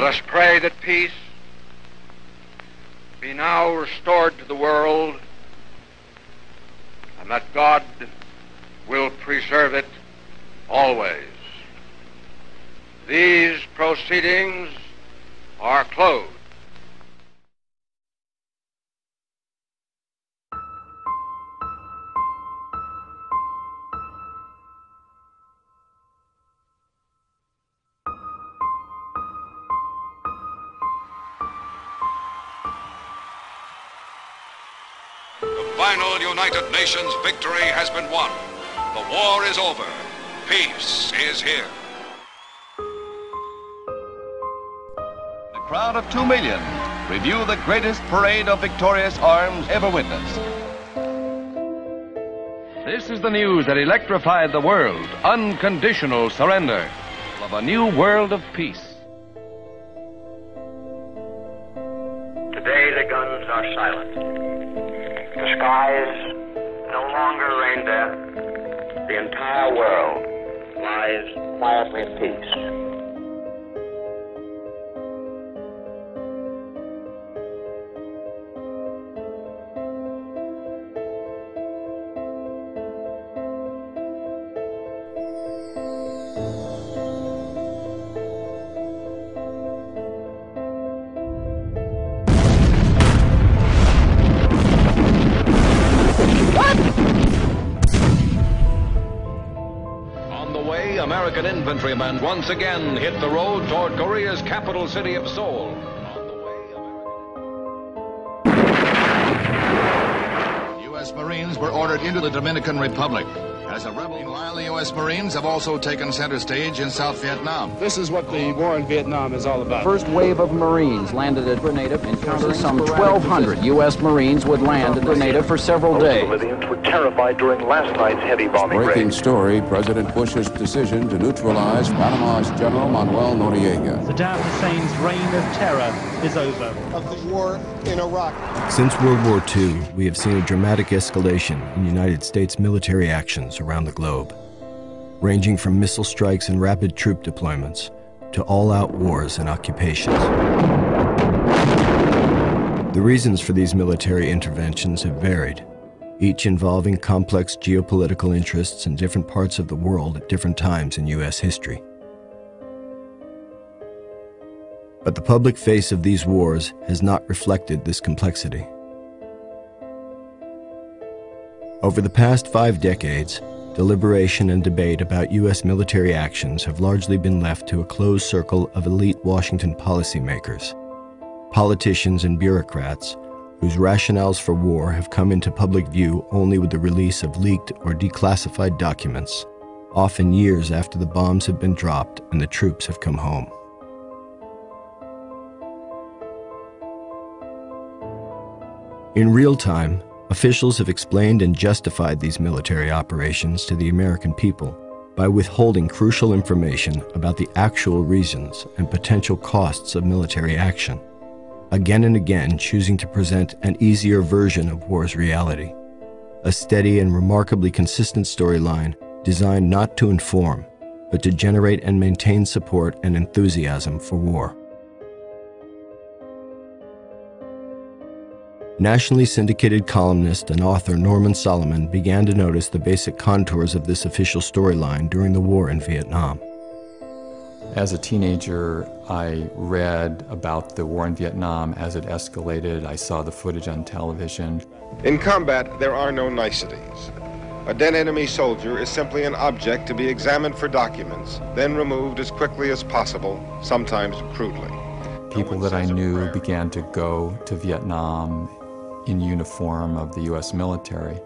Let us pray that peace be now restored to the world, and that God will preserve it always. These proceedings are closed. The final United Nations victory has been won. The war is over. Peace is here. A crowd of 2 million review the greatest parade of victorious arms ever witnessed. This is the news that electrified the world. Unconditional surrender of a new world of peace. Today the guns are silent. The skies no longer rain death. The entire world lies quietly in peace. American infantrymen once again hit the road toward Korea's capital city of Seoul. U.S. Marines were ordered into the Dominican Republic. As a rebel, meanwhile, the U.S. Marines have also taken center stage in South Vietnam. This is what the war in Vietnam is all about. First wave of Marines landed at Grenada, encountering some 1,200 U.S. Marines would land at Grenada for several days. Civilians were terrified during last night's heavy bombing raid. Breaking story, President Bush's decision to neutralize Panama's General Manuel Noriega. Saddam Hussein's reign of terror is over. Of the war in Iraq. Since World War II, we have seen a dramatic escalation in United States military actions around the globe, ranging from missile strikes and rapid troop deployments to all-out wars and occupations. The reasons for these military interventions have varied, each involving complex geopolitical interests in different parts of the world at different times in U.S. history. But the public face of these wars has not reflected this complexity. Over the past 5 decades, deliberation and debate about U.S. military actions have largely been left to a closed circle of elite Washington policymakers, politicians and bureaucrats whose rationales for war have come into public view only with the release of leaked or declassified documents, often years after the bombs have been dropped and the troops have come home. In real time, officials have explained and justified these military operations to the American people by withholding crucial information about the actual reasons and potential costs of military action, again and again choosing to present an easier version of war's reality, a steady and remarkably consistent storyline designed not to inform, but to generate and maintain support and enthusiasm for war. Nationally syndicated columnist and author Norman Solomon began to notice the basic contours of this official storyline during the war in Vietnam. As a teenager, I read about the war in Vietnam as it escalated. I saw the footage on television. In combat, there are no niceties. A dead enemy soldier is simply an object to be examined for documents, then removed as quickly as possible, sometimes crudely. People that I knew began to go to Vietnam in uniform of the U.S. military.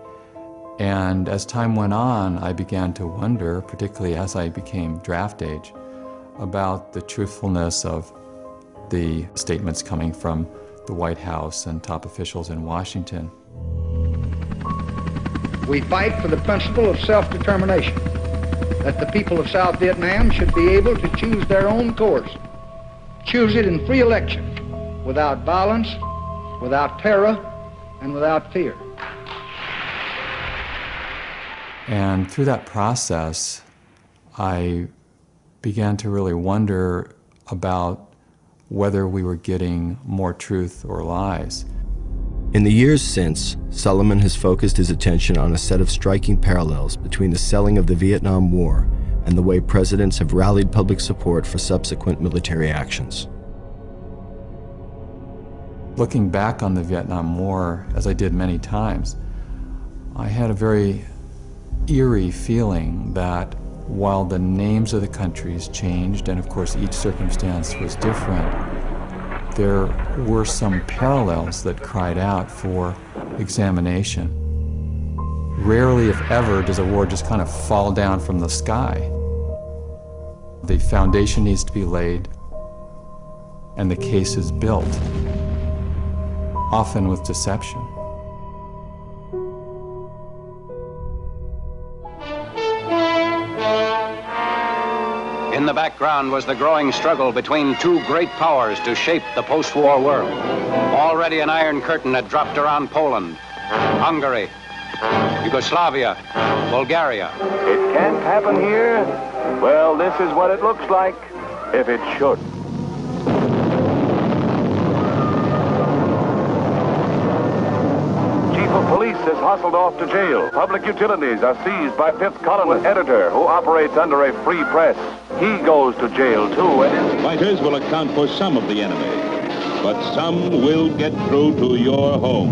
And as time went on, I began to wonder, particularly as I became draft age, about the truthfulness of the statements coming from the White House and top officials in Washington. We fight for the principle of self-determination, that the people of South Vietnam should be able to choose their own course, choose it in free election, without violence, without terror, and without fear. And through that process, I began to really wonder about whether we were getting more truth or lies. In the years since, Sullivan has focused his attention on a set of striking parallels between the selling of the Vietnam War and the way presidents have rallied public support for subsequent military actions. Looking back on the Vietnam War, as I did many times, I had a very eerie feeling that while the names of the countries changed, and of course each circumstance was different, there were some parallels that cried out for examination. Rarely, if ever, does a war just kind of fall down from the sky. The foundation needs to be laid, and the case is built, often with deception. In the background was the growing struggle between two great powers to shape the post-war world. Already an iron curtain had dropped around Poland, Hungary, Yugoslavia, Bulgaria. It can't happen here? Well, this is what it looks like if it should. Chief of Police is hustled off to jail. Public utilities are seized by fifth columnist editor who operates under a free press. He goes to jail too. Fighters will account for some of the enemy, but some will get through to your home.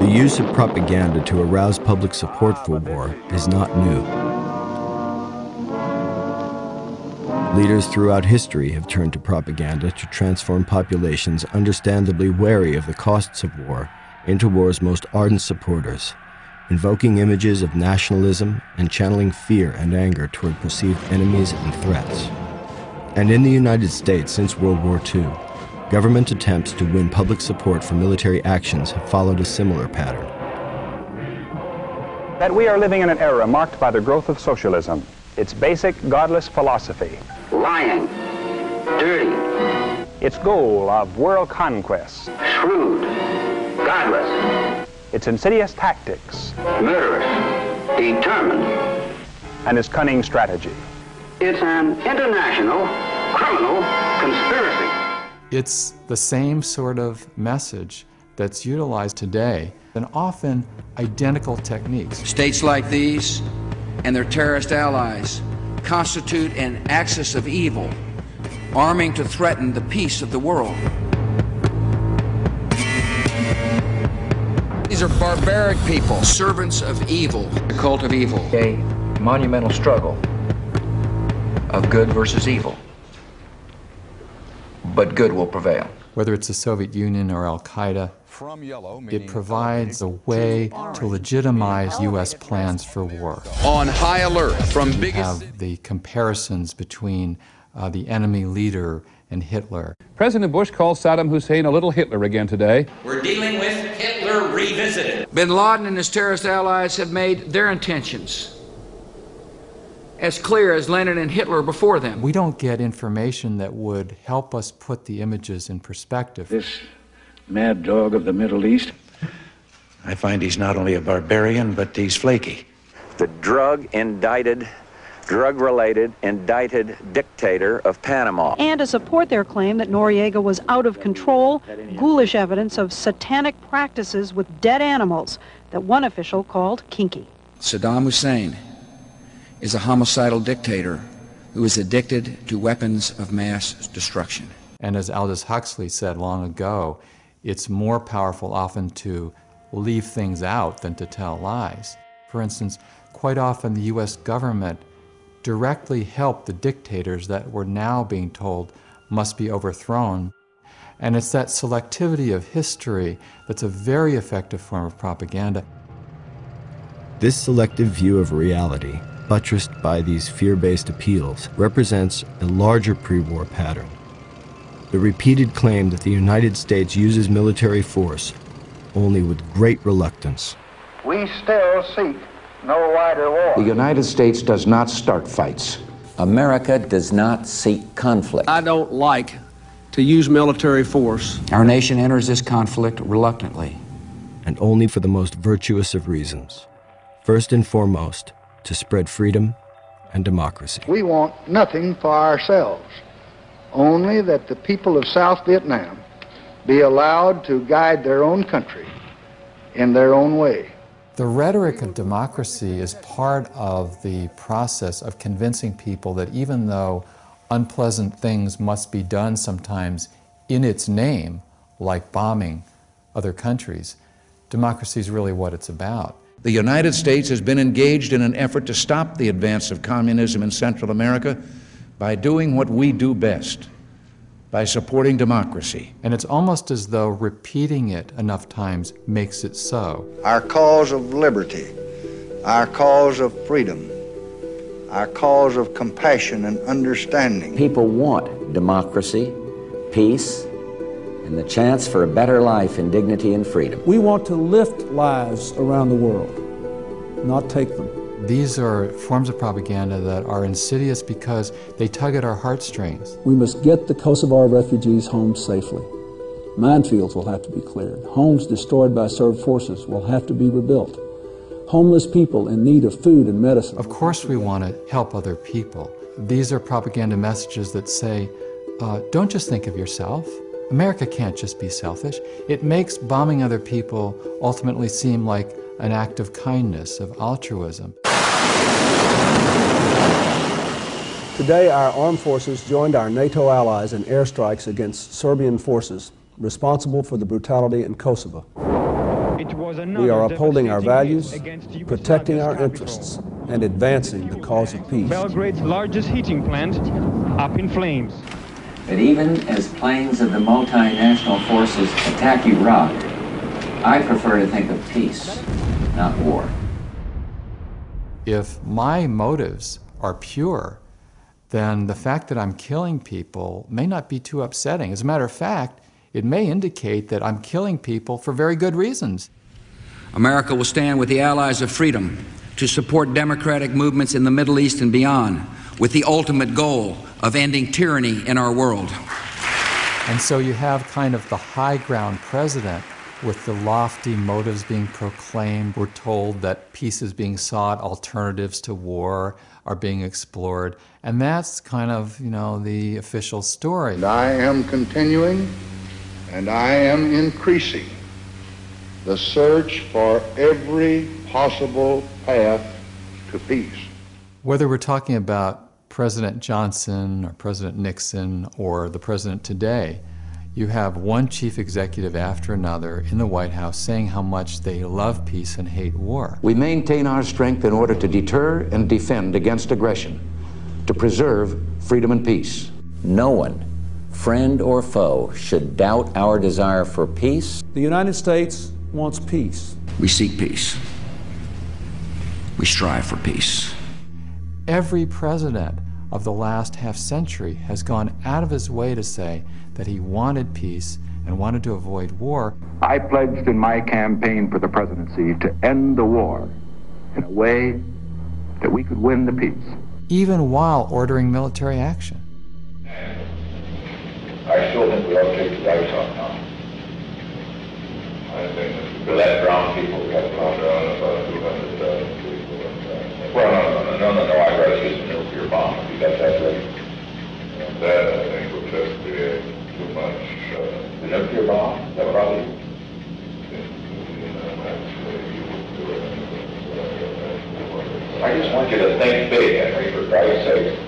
The use of propaganda to arouse public support for war is not new. Leaders throughout history have turned to propaganda to transform populations understandably wary of the costs of war into war's most ardent supporters, invoking images of nationalism and channeling fear and anger toward perceived enemies and threats. And in the United States since World War II, government attempts to win public support for military actions have followed a similar pattern. That we are living in an era marked by the growth of socialism, its basic godless philosophy. Lying, dirty, its goal of world conquest. shrewd, godless, Its insidious tactics. murderous, determined. And its cunning strategy. It's an international criminal conspiracy. It's the same sort of message that's utilized today, and often identical techniques. States like these and their terrorist allies constitute an axis of evil, arming to threaten the peace of the world. These are barbaric people, servants of evil, the cult of evil. A monumental struggle of good versus evil. But good will prevail. Whether it's the Soviet Union or Al-Qaeda, it provides a way to legitimize U.S. plans for war. On high alert from You have the comparisons between the enemy leader and Hitler. President Bush called Saddam Hussein a little Hitler again today. We're dealing with Hitler revisited. Bin Laden and his terrorist allies have made their intentions as clear as Lenin and Hitler before them. We don't get information that would help us put the images in perspective. This mad dog of the Middle East, I find he's not only a barbarian, but he's flaky. The drug-related indicted dictator of Panama. And to support their claim that Noriega was out of control, ghoulish evidence of satanic practices with dead animals that one official called kinky. Saddam Hussein is a homicidal dictator who is addicted to weapons of mass destruction. And as Aldous Huxley said long ago, it's more powerful often to leave things out than to tell lies. For instance, quite often the U.S. government directly helped the dictators that were now being told must be overthrown. And it's that selectivity of history that's a very effective form of propaganda. This selective view of reality, buttressed by these fear-based appeals, represents a larger pre-war pattern. The repeated claim that the United States uses military force only with great reluctance. We still seek no wider war. The United States does not start fights. America does not seek conflict. I don't like to use military force. Our nation enters this conflict reluctantly. And only for the most virtuous of reasons. First and foremost, to spread freedom and democracy. We want nothing for ourselves, only that the people of South Vietnam be allowed to guide their own country in their own way. The rhetoric of democracy is part of the process of convincing people that even though unpleasant things must be done sometimes in its name, like bombing other countries, democracy is really what it's about. The United States has been engaged in an effort to stop the advance of communism in Central America by doing what we do best, by supporting democracy. And it's almost as though repeating it enough times makes it so. Our cause of liberty, our cause of freedom, our cause of compassion and understanding. People want democracy, peace, and the chance for a better life in dignity and freedom. We want to lift lives around the world, not take them. These are forms of propaganda that are insidious because they tug at our heartstrings. We must get the Kosovar refugees home safely. Minefields will have to be cleared. Homes destroyed by Serb forces will have to be rebuilt. Homeless people in need of food and medicine. Of course we want to help other people. These are propaganda messages that say, don't just think of yourself. America can't just be selfish. It makes bombing other people ultimately seem like an act of kindness, of altruism. Today, our armed forces joined our NATO allies in airstrikes against Serbian forces responsible for the brutality in Kosovo. We are upholding our values, protecting our interests, and advancing the cause of peace. Belgrade's largest heating plant up in flames. But even as planes of the multinational forces attack Iraq, I prefer to think of peace, not war. If my motives are pure, then the fact that I'm killing people may not be too upsetting. As a matter of fact, it may indicate that I'm killing people for very good reasons. America will stand with the allies of freedom to support democratic movements in the Middle East and beyond, with the ultimate goal of ending tyranny in our world. And so you have kind of the high ground president with the lofty motives being proclaimed. We're told that peace is being sought, alternatives to war are being explored, and that's kind of, the official story. And I am continuing and I am increasing the search for every possible path to peace. Whether we're talking about President Johnson or President Nixon or the president today, you have one chief executive after another in the White House saying how much they love peace and hate war. We maintain our strength in order to deter and defend against aggression, to preserve freedom and peace. No one, friend or foe, should doubt our desire for peace. The United States wants peace. We seek peace. We strive for peace. Every president of the last half century has gone out of his way to say that he wanted peace and wanted to avoid war. I pledged in my campaign for the presidency to end the war in a way that we could win the peace. Even while ordering military action. I still think we ought to take the dice off now. I think to let drown people, we have to calm down about 200 people. Well, no, I'd rather see some nuclear bomb if you got that ready. And that, I think, would just be too much. The nuclear bomb, that probably. I just want you to think big, Henry, for Christ's sake.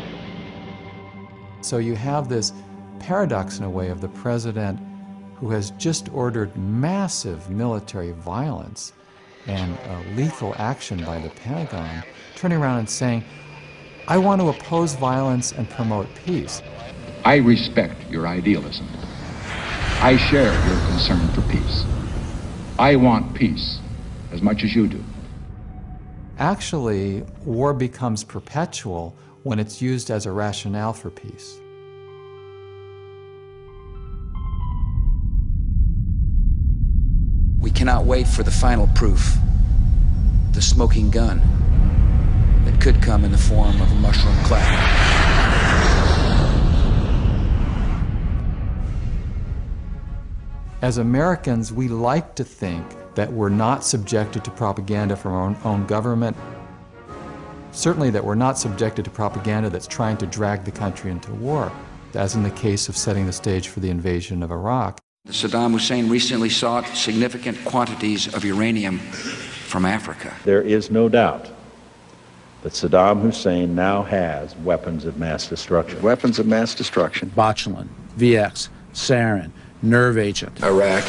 So you have this paradox in a way of the president who has just ordered massive military violence and lethal action by the Pentagon, turning around and saying, I want to oppose violence and promote peace. I respect your idealism. I share your concern for peace. I want peace as much as you do. Actually, war becomes perpetual when it's used as a rationale for peace. We cannot wait for the final proof, the smoking gun that could come in the form of a mushroom cloud. As Americans, we like to think that we're not subjected to propaganda from our own government. certainly that we're not subjected to propaganda that's trying to drag the country into war, as in the case of setting the stage for the invasion of Iraq. Saddam Hussein recently sought significant quantities of uranium from Africa. There is no doubt that Saddam Hussein now has weapons of mass destruction. Weapons of mass destruction. Botulinum, VX, sarin, nerve agent. Iraq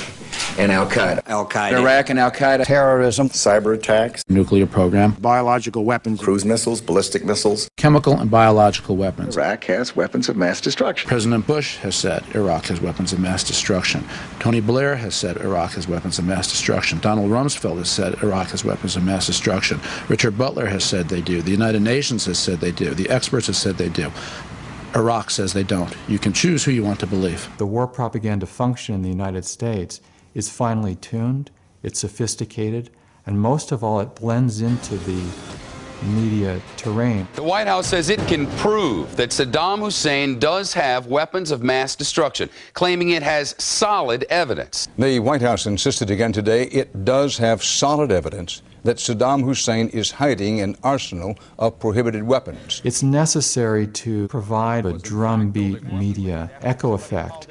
and Al-Qaeda. Al-Qaeda. Iraq and Al-Qaeda. Terrorism. Cyber attacks. Nuclear program. Biological weapons. Cruise missiles, ballistic missiles. Chemical and biological weapons. Iraq has weapons of mass destruction. President Bush has said Iraq has weapons of mass destruction. Tony Blair has said Iraq has weapons of mass destruction. Donald Rumsfeld has said Iraq has weapons of mass destruction. Richard Butler has said they do. The United Nations has said they do. The experts have said they do. Iraq says they don't. You can choose who you want to believe. The war propaganda function in the United States is finely tuned, it's sophisticated, and most of all, it blends into the media terrain. The White House says it can prove that Saddam Hussein does have weapons of mass destruction, claiming it has solid evidence. The White House insisted again today it does have solid evidence that Saddam Hussein is hiding an arsenal of prohibited weapons. It's necessary to provide a drumbeat media echo effect.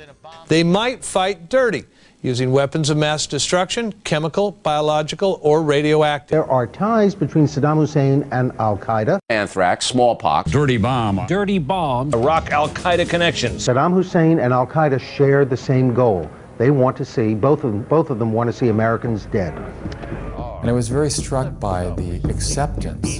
They might fight dirty, using weapons of mass destruction, chemical, biological, or radioactive. There are ties between Saddam Hussein and Al-Qaeda. Anthrax, smallpox, dirty bomb, Dirty bomb. Iraq Al-Qaeda connections. Saddam Hussein and Al-Qaeda share the same goal. They want to see, both of them want to see Americans dead. And I was very struck by the acceptance,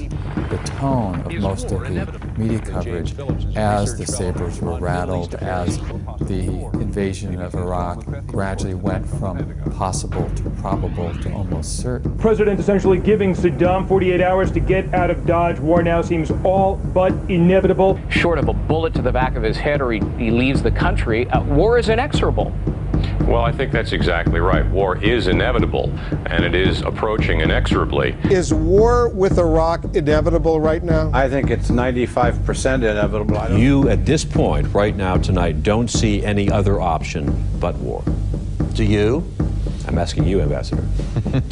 the tone of most of the media coverage as the sabers were rattled, as the invasion of Iraq gradually went from possible to probable to almost certain. President essentially giving Saddam 48 hours to get out of Dodge. War now seems all but inevitable. Short of a bullet to the back of his head or he leaves the country, war is inexorable. Well, I think that's exactly right. War is inevitable, and it is approaching inexorably. Is war with Iraq inevitable right now? I think it's 95% inevitable. You, at this point, right now, tonight, don't see any other option but war. Do you? I'm asking you, Ambassador.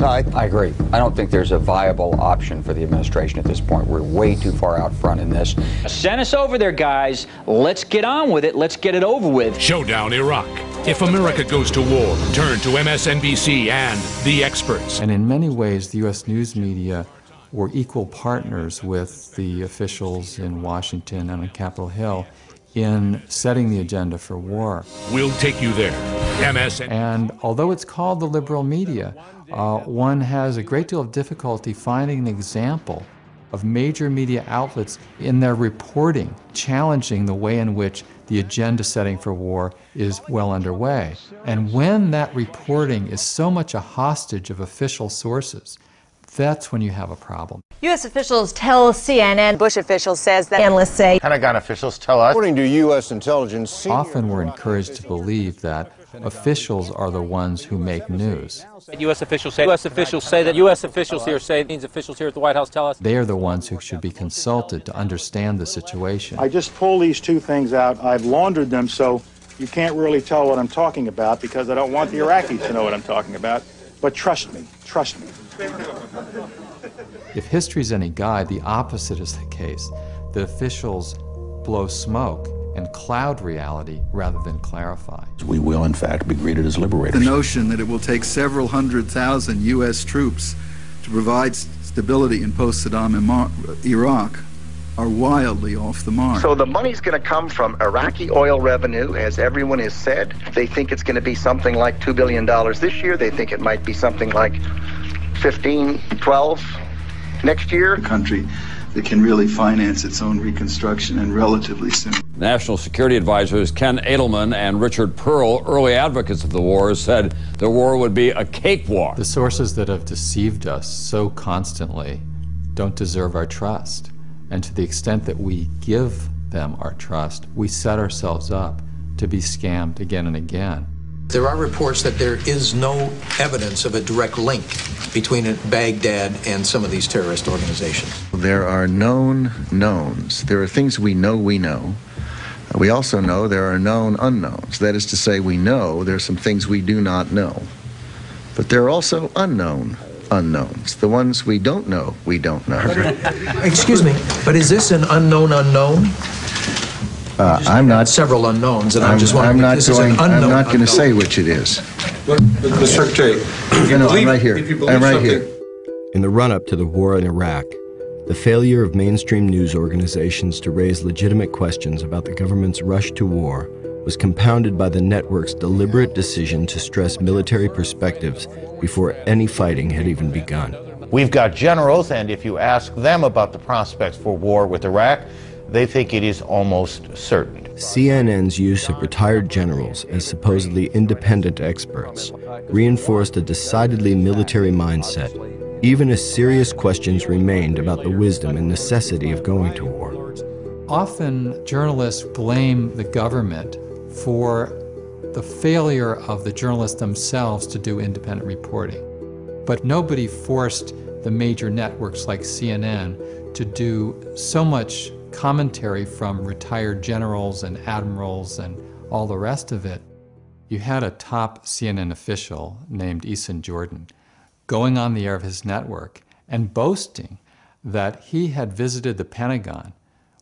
I agree. I don't think there's a viable option for the administration at this point. We're way too far out front in this. Send us over there, guys. Let's get on with it. Let's get it over with. Showdown Iraq. If America goes to war, turn to MSNBC and the experts. And in many ways, the U.S. news media were equal partners with the officials in Washington and on Capitol Hill in setting the agenda for war. We'll take you there. MSN. And although it's called the liberal media, one has a great deal of difficulty finding an example of major media outlets in their reporting challenging the way in which the agenda setting for war is well underway. And when that reporting is so much a hostage of official sources, that's when you have a problem. U.S. officials tell CNN. Bush official says that analysts say. Pentagon officials tell us. According to U.S. intelligence, often we're encouraged to believe that officials are the ones who make news. U.S. officials say. U.S. officials say that. U.S. officials here say. These officials here at the White House tell us. They are the ones who should be consulted to understand the situation. I just pull these two things out. I've laundered them so you can't really tell what I'm talking about because I don't want the Iraqis to know what I'm talking about. But trust me, trust me. If history's any guide, the opposite is the case. The officials blow smoke and cloud reality rather than clarify. We will, in fact, be greeted as liberators. The notion that it will take several 100,000 U.S. troops to provide stability in post-Saddam Iraq are wildly off the mark. So the money's going to come from Iraqi oil revenue, as everyone has said. They think it's going to be something like $2 billion this year. They think it might be something like 15, 12 next year. A country that can really finance its own reconstruction and relatively soon. National Security Advisors Ken Edelman and Richard Pearl, early advocates of the war, said the war would be a cakewalk. The sources that have deceived us so constantly don't deserve our trust. And to the extent that we give them our trust, we set ourselves up to be scammed again and again. There are reports that there is no evidence of a direct link between Baghdad and some of these terrorist organizations. There are known knowns. There are things we know we know. We also know there are known unknowns. That is to say, we know there are some things we do not know. But there are also unknown unknowns. The ones we don't know, we don't know. Excuse me, but is this an unknown unknown? I'm not. Several unknowns, and I'm just wondering if this is an unknown I'm not going to unknown. say which it is. Mr. Secretary, I'm right here. I'm right here. In the run-up to the war in Iraq, the failure of mainstream news organizations to raise legitimate questions about the government's rush to war was compounded by the network's deliberate decision to stress military perspectives before any fighting had even begun. We've got generals, and if you ask them about the prospects for war with Iraq, they think it is almost certain. CNN's use of retired generals as supposedly independent experts reinforced a decidedly military mindset, even as serious questions remained about the wisdom and necessity of going to war. Often journalists blame the government for the failure of the journalists themselves to do independent reporting. But nobody forced the major networks like CNN to do so much commentary from retired generals and admirals and all the rest of it. You had a top CNN official named Eason Jordan going on the air of his network and boasting that he had visited the Pentagon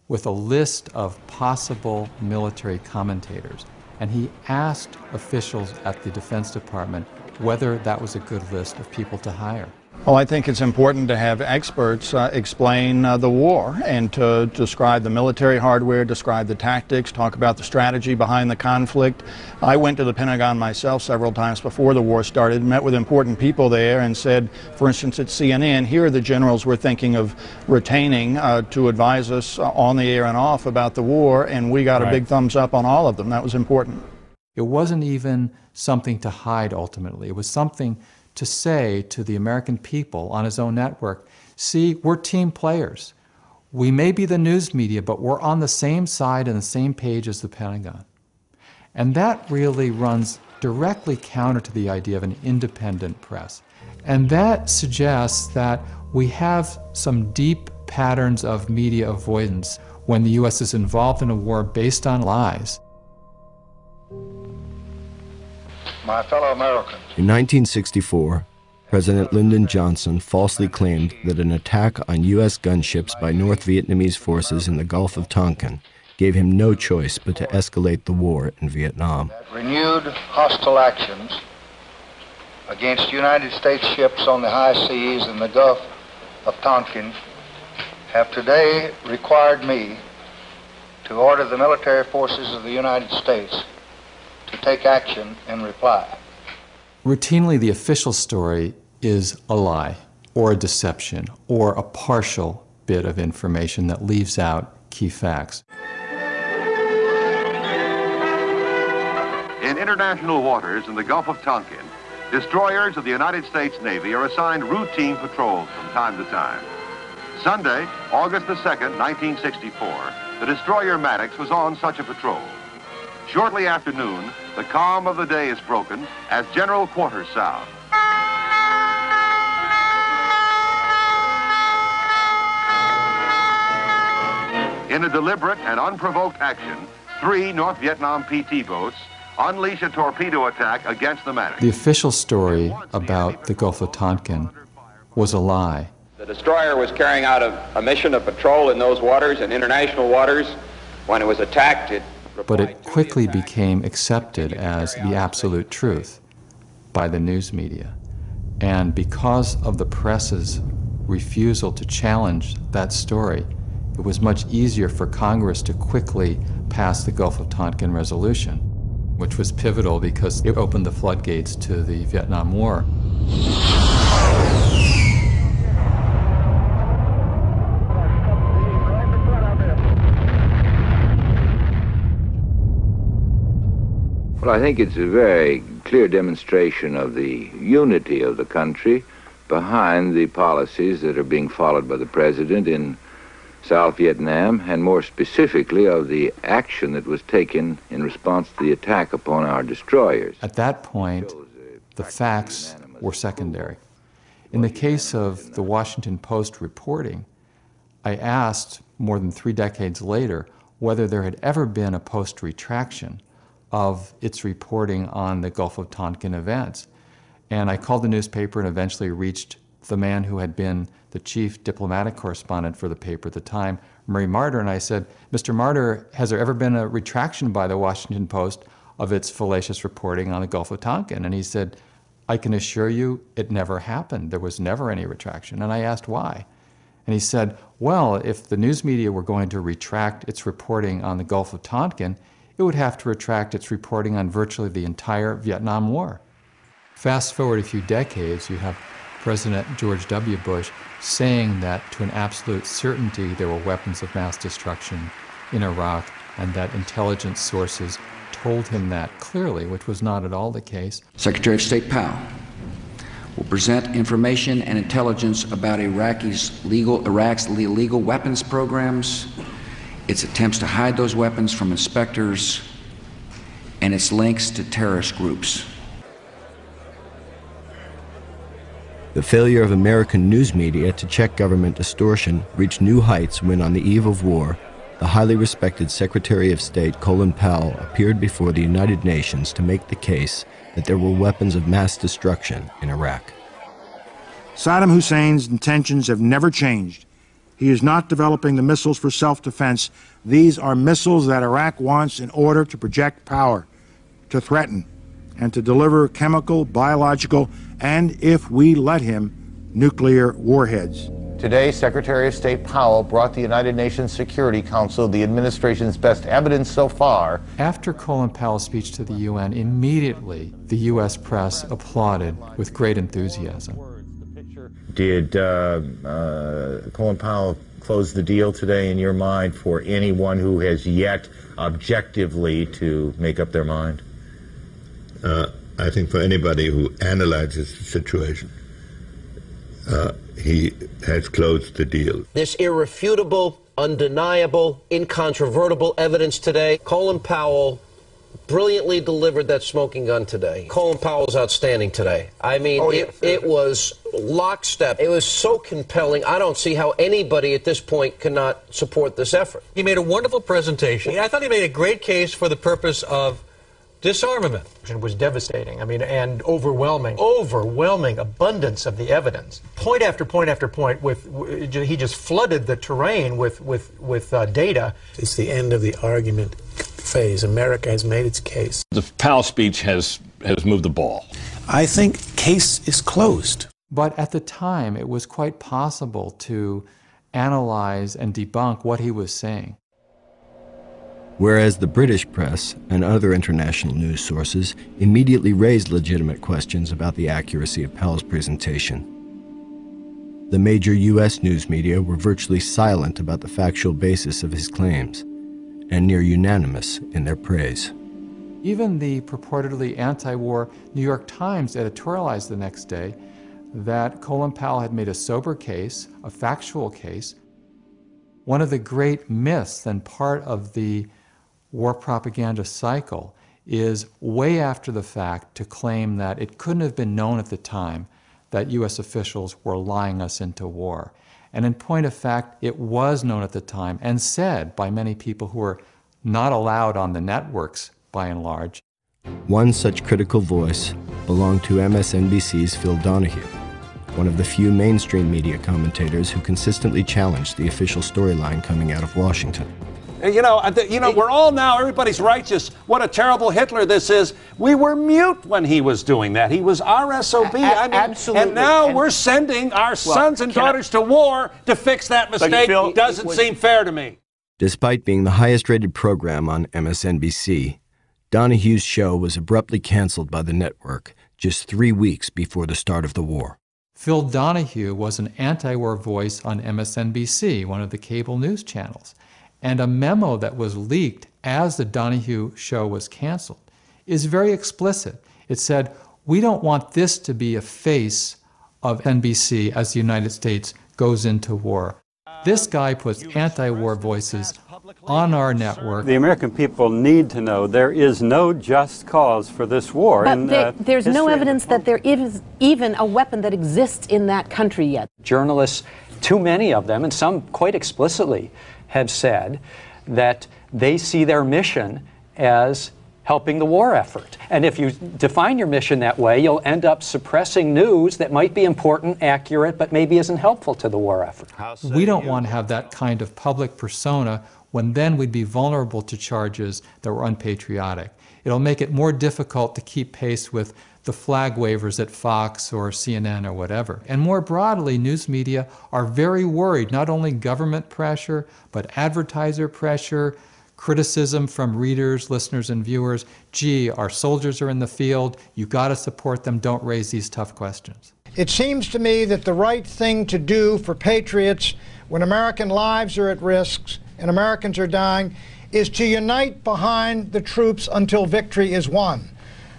with a list of possible military commentators. And he asked officials at the Defense Department whether that was a good list of people to hire. Well, I think it's important to have experts explain the war and to describe the military hardware, describe the tactics, talk about the strategy behind the conflict. I went to the Pentagon myself several times before the war started, met with important people there and said, for instance, at CNN, here are the generals we're thinking of retaining to advise us on the air and off about the war, and we got a big thumbs up on all of them. That was important. It wasn't even something to hide ultimately. It was something to say to the American people on his own network, see, we're team players. We may be the news media, but we're on the same side and the same page as the Pentagon. And that really runs directly counter to the idea of an independent press. And that suggests that we have some deep patterns of media avoidance when the U.S. is involved in a war based on lies. My fellow Americans. In 1964, President Lyndon Johnson falsely claimed that an attack on U.S. gunships by North Vietnamese forces in the Gulf of Tonkin gave him no choice but to escalate the war in Vietnam. Renewed hostile actions against United States ships on the high seas in the Gulf of Tonkin have today required me to order the military forces of the United States to take action in reply. Routinely, the official story is a lie, or a deception, or a partial bit of information that leaves out key facts. In international waters in the Gulf of Tonkin, destroyers of the United States Navy are assigned routine patrols from time to time. Sunday, August the 2nd, 1964, the destroyer Maddox was on such a patrol. Shortly after noon, the calm of the day is broken as general quarters sound. In a deliberate and unprovoked action, 3 North Vietnam PT boats unleash a torpedo attack against the Maddox. The official story about the Gulf of Tonkin was a lie. The destroyer was carrying out a mission of patrol in those waters, in international waters. When it was attacked, but it quickly became accepted as the absolute truth by the news media. And because of the press's refusal to challenge that story, it was much easier for Congress to quickly pass the Gulf of Tonkin resolution, which was pivotal because it opened the floodgates to the Vietnam War. Well, I think it's a very clear demonstration of the unity of the country behind the policies that are being followed by the president in South Vietnam, and more specifically of the action that was taken in response to the attack upon our destroyers. At that point, the facts were secondary. In the case of the Washington Post reporting, I asked more than 3 decades later whether there had ever been a Post retraction of its reporting on the Gulf of Tonkin events. And I called the newspaper and eventually reached the man who had been the chief diplomatic correspondent for the paper at the time, Murray Martyr, and I said, Mr. Martyr, has there ever been a retraction by the Washington Post of its fallacious reporting on the Gulf of Tonkin? And he said, I can assure you it never happened. There was never any retraction. And I asked why. And he said, well, if the news media were going to retract its reporting on the Gulf of Tonkin, it would have to retract its reporting on virtually the entire Vietnam War. Fast forward a few decades, you have President George W. Bush saying that to an absolute certainty there were weapons of mass destruction in Iraq, and that intelligence sources told him that clearly, which was not at all the case. Secretary of State Powell will present information and intelligence about Iraq's illegal weapons programs, its attempts to hide those weapons from inspectors, and its links to terrorist groups. The failure of American news media to check government distortion reached new heights when, on the eve of war, the highly respected Secretary of State Colin Powell appeared before the United Nations to make the case that there were weapons of mass destruction in Iraq. Saddam Hussein's intentions have never changed. He is not developing the missiles for self-defense. These are missiles that Iraq wants in order to project power, to threaten, and to deliver chemical, biological, and, if we let him, nuclear warheads. Today, Secretary of State Powell brought the United Nations Security Council the administration's best evidence so far. After Colin Powell's speech to the UN, immediately the U.S. press applauded with great enthusiasm. Did Colin Powell close the deal today in your mind for anyone who has yet objectively to make up their mind? I think for anybody who analyzes the situation, he has closed the deal. This irrefutable, undeniable, incontrovertible evidence today, Colin Powell brilliantly delivered that smoking gun today. Colin Powell's outstanding today. I mean, it was lockstep. It was so compelling. I don't see how anybody at this point cannot support this effort. He made a wonderful presentation. I thought he made a great case for the purpose of disarmament. It was devastating. I mean, and overwhelming abundance of the evidence. Point after point after point. He just flooded the terrain with data. It's the end of the argument phase. America has made its case. The Powell speech has moved the ball. I think case is closed. But at the time, it was quite possible to analyze and debunk what he was saying. Whereas the British press and other international news sources immediately raised legitimate questions about the accuracy of Powell's presentation. The major U.S. news media were virtually silent about the factual basis of his claims, and near unanimous in their praise. Even the purportedly anti-war New York Times editorialized the next day that Colin Powell had made a sober case, a factual case. One of the great myths and part of the war propaganda cycle is way after the fact to claim that it couldn't have been known at the time that U.S. officials were lying us into war. And in point of fact, it was known at the time and said by many people who were not allowed on the networks by and large. One such critical voice belonged to MSNBC's Phil Donahue, one of the few mainstream media commentators who consistently challenged the official storyline coming out of Washington. We're all now, everybody's righteous. What a terrible Hitler this is. We were mute when he was doing that. He was our SOB. Absolutely. And now we're sending our sons and daughters to war to fix that mistake. Doesn't seem fair to me. Despite being the highest-rated program on MSNBC, Donahue's show was abruptly canceled by the network just 3 weeks before the start of the war. Phil Donahue was an anti-war voice on MSNBC, one of the cable news channels. And a memo that was leaked as the Donahue show was canceled is very explicit. It said, we don't want this to be a face of NBC as the United States goes into war. This guy puts anti-war voices on our network. The American people need to know there is no just cause for this war. But there's no evidence that there is even a weapon that exists in that country yet. Journalists, too many of them, and some quite explicitly, have said that they see their mission as helping the war effort. And if you define your mission that way, you'll end up suppressing news that might be important, accurate, but maybe isn't helpful to the war effort. We don't want to have that kind of public persona when then we'd be vulnerable to charges that were unpatriotic. It'll make it more difficult to keep pace with the flag wavers at Fox or CNN or whatever. And more broadly, news media are very worried, not only government pressure, but advertiser pressure, criticism from readers, listeners, and viewers. Gee, our soldiers are in the field, you've got to support them, don't raise these tough questions. It seems to me that the right thing to do for patriots when American lives are at risk and Americans are dying is to unite behind the troops until victory is won.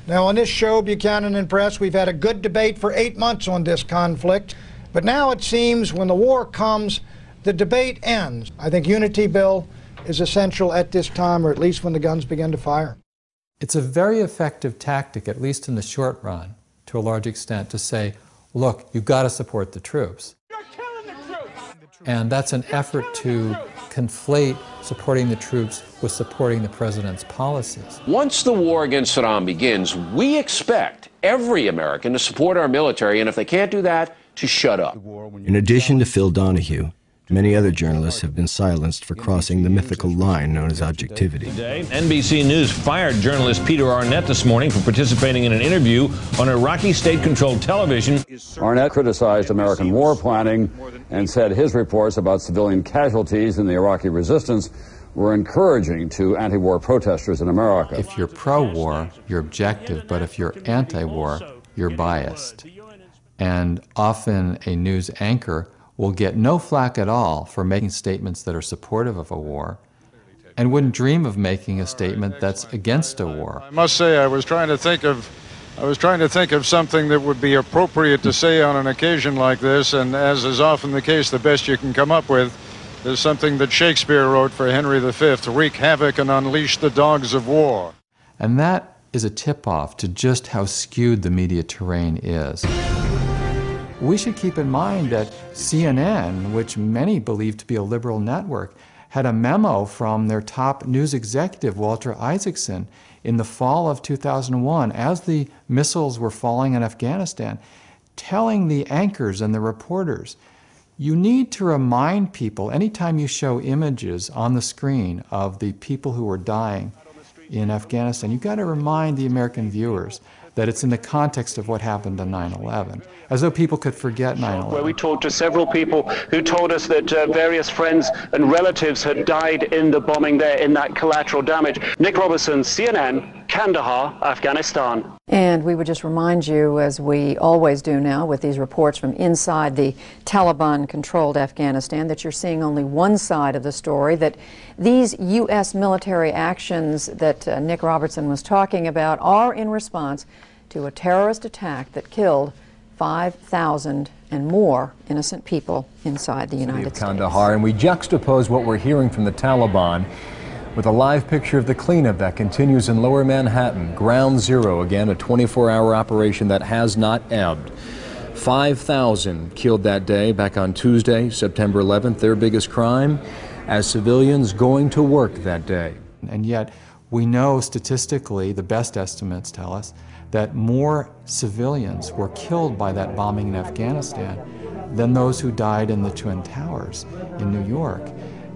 Now, on this show, Buchanan and Press, we've had a good debate for 8 months on this conflict, but now it seems when the war comes, the debate ends. I think unity, Bill, is essential at this time, or at least when the guns begin to fire. It's a very effective tactic, at least in the short run, to a large extent, to say, look, you've got to support the troops. You're killing the troops! And that's an effort to conflate supporting the troops with supporting the president's policies. Once the war against Saddam begins, we expect every American to support our military, and if they can't do that, to shut up. In addition to Phil Donahue, many other journalists have been silenced for crossing the mythical line known as objectivity. Today, NBC News fired journalist Peter Arnett this morning for participating in an interview on Iraqi state-controlled television. Arnett criticized American war planning and said his reports about civilian casualties in the Iraqi resistance were encouraging to anti-war protesters in America. If you're pro-war, you're objective, but if you're anti-war, you're biased. And often a news anchor will get no flack at all for making statements that are supportive of a war and wouldn't dream of making a statement that's against a war. I must say I was trying to think of something that would be appropriate to say on an occasion like this, and as is often the case, the best you can come up with is something that Shakespeare wrote for Henry V, wreak havoc and unleash the dogs of war. And that is a tip-off to just how skewed the media terrain is. We should keep in mind that CNN, which many believe to be a liberal network, had a memo from their top news executive, Walter Isaacson, in the fall of 2001, as the missiles were falling in Afghanistan, telling the anchors and the reporters, you need to remind people, anytime you show images on the screen of the people who were dying in Afghanistan, you've got to remind the American viewers that it's in the context of what happened on 9/11, as though people could forget 9/11. Where we talked to several people who told us that various friends and relatives had died in the bombing there, in that collateral damage. Nick Robertson, CNN, Kandahar, Afghanistan. And we would just remind you, as we always do now with these reports from inside the Taliban-controlled Afghanistan, that you're seeing only one side of the story, that these U.S. military actions that Nick Robertson was talking about are in response to a terrorist attack that killed 5,000 and more innocent people inside the United States. Kandahar, and we juxtapose what we're hearing from the Taliban with a live picture of the cleanup that continues in Lower Manhattan. Ground Zero, again, a 24-hour operation that has not ebbed. 5,000 killed that day, back on Tuesday, September 11th, their biggest crime, as civilians going to work that day. And yet, we know statistically, the best estimates tell us, that more civilians were killed by that bombing in Afghanistan than those who died in the Twin Towers in New York.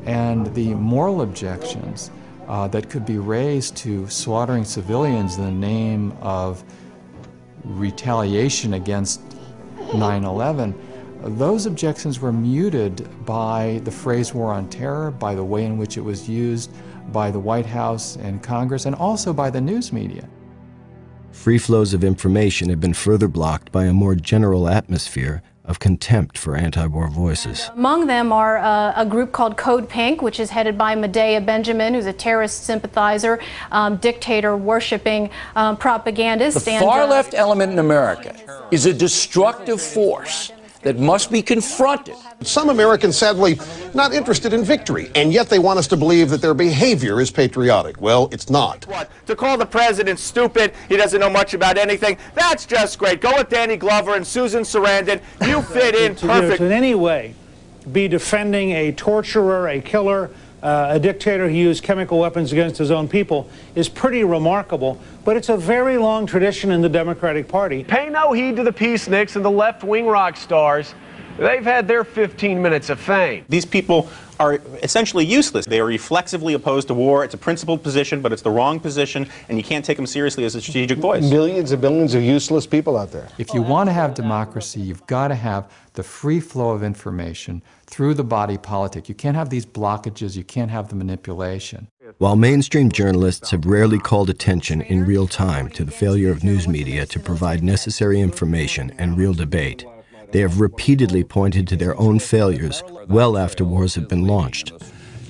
And the moral objections that could be raised to slaughtering civilians in the name of retaliation against 9/11, those objections were muted by the phrase war on terror, by the way in which it was used by the White House and Congress, and also by the news media. Free flows of information have been further blocked by a more general atmosphere of contempt for anti-war voices. Among them are a group called Code Pink, which is headed by Medea Benjamin, who's a terrorist sympathizer, dictator-worshipping propagandist. The far-left element in America is a destructive force that must be confronted. Some Americans, sadly, not interested in victory, and yet they want us to believe that their behavior is patriotic. Well, it's not. To call the president stupid, he doesn't know much about anything, that's just great. Go with Danny Glover and Susan Sarandon. You fit in perfect. To in any way be defending a torturer, a killer, a dictator who used chemical weapons against his own people, is pretty remarkable, but it's a very long tradition in the Democratic Party. Pay no heed to the peaceniks and the left-wing rock stars. They've had their 15 minutes of fame. These people are essentially useless. They are reflexively opposed to war. It's a principled position, but it's the wrong position, and you can't take them seriously as a strategic voice. Millions and billions of useless people out there. If you want to have democracy, you've got to have the free flow of information through the body politic. You can't have these blockages. You can't have the manipulation. While mainstream journalists have rarely called attention in real time to the failure of news media to provide necessary information and real debate, they have repeatedly pointed to their own failures well after wars have been launched.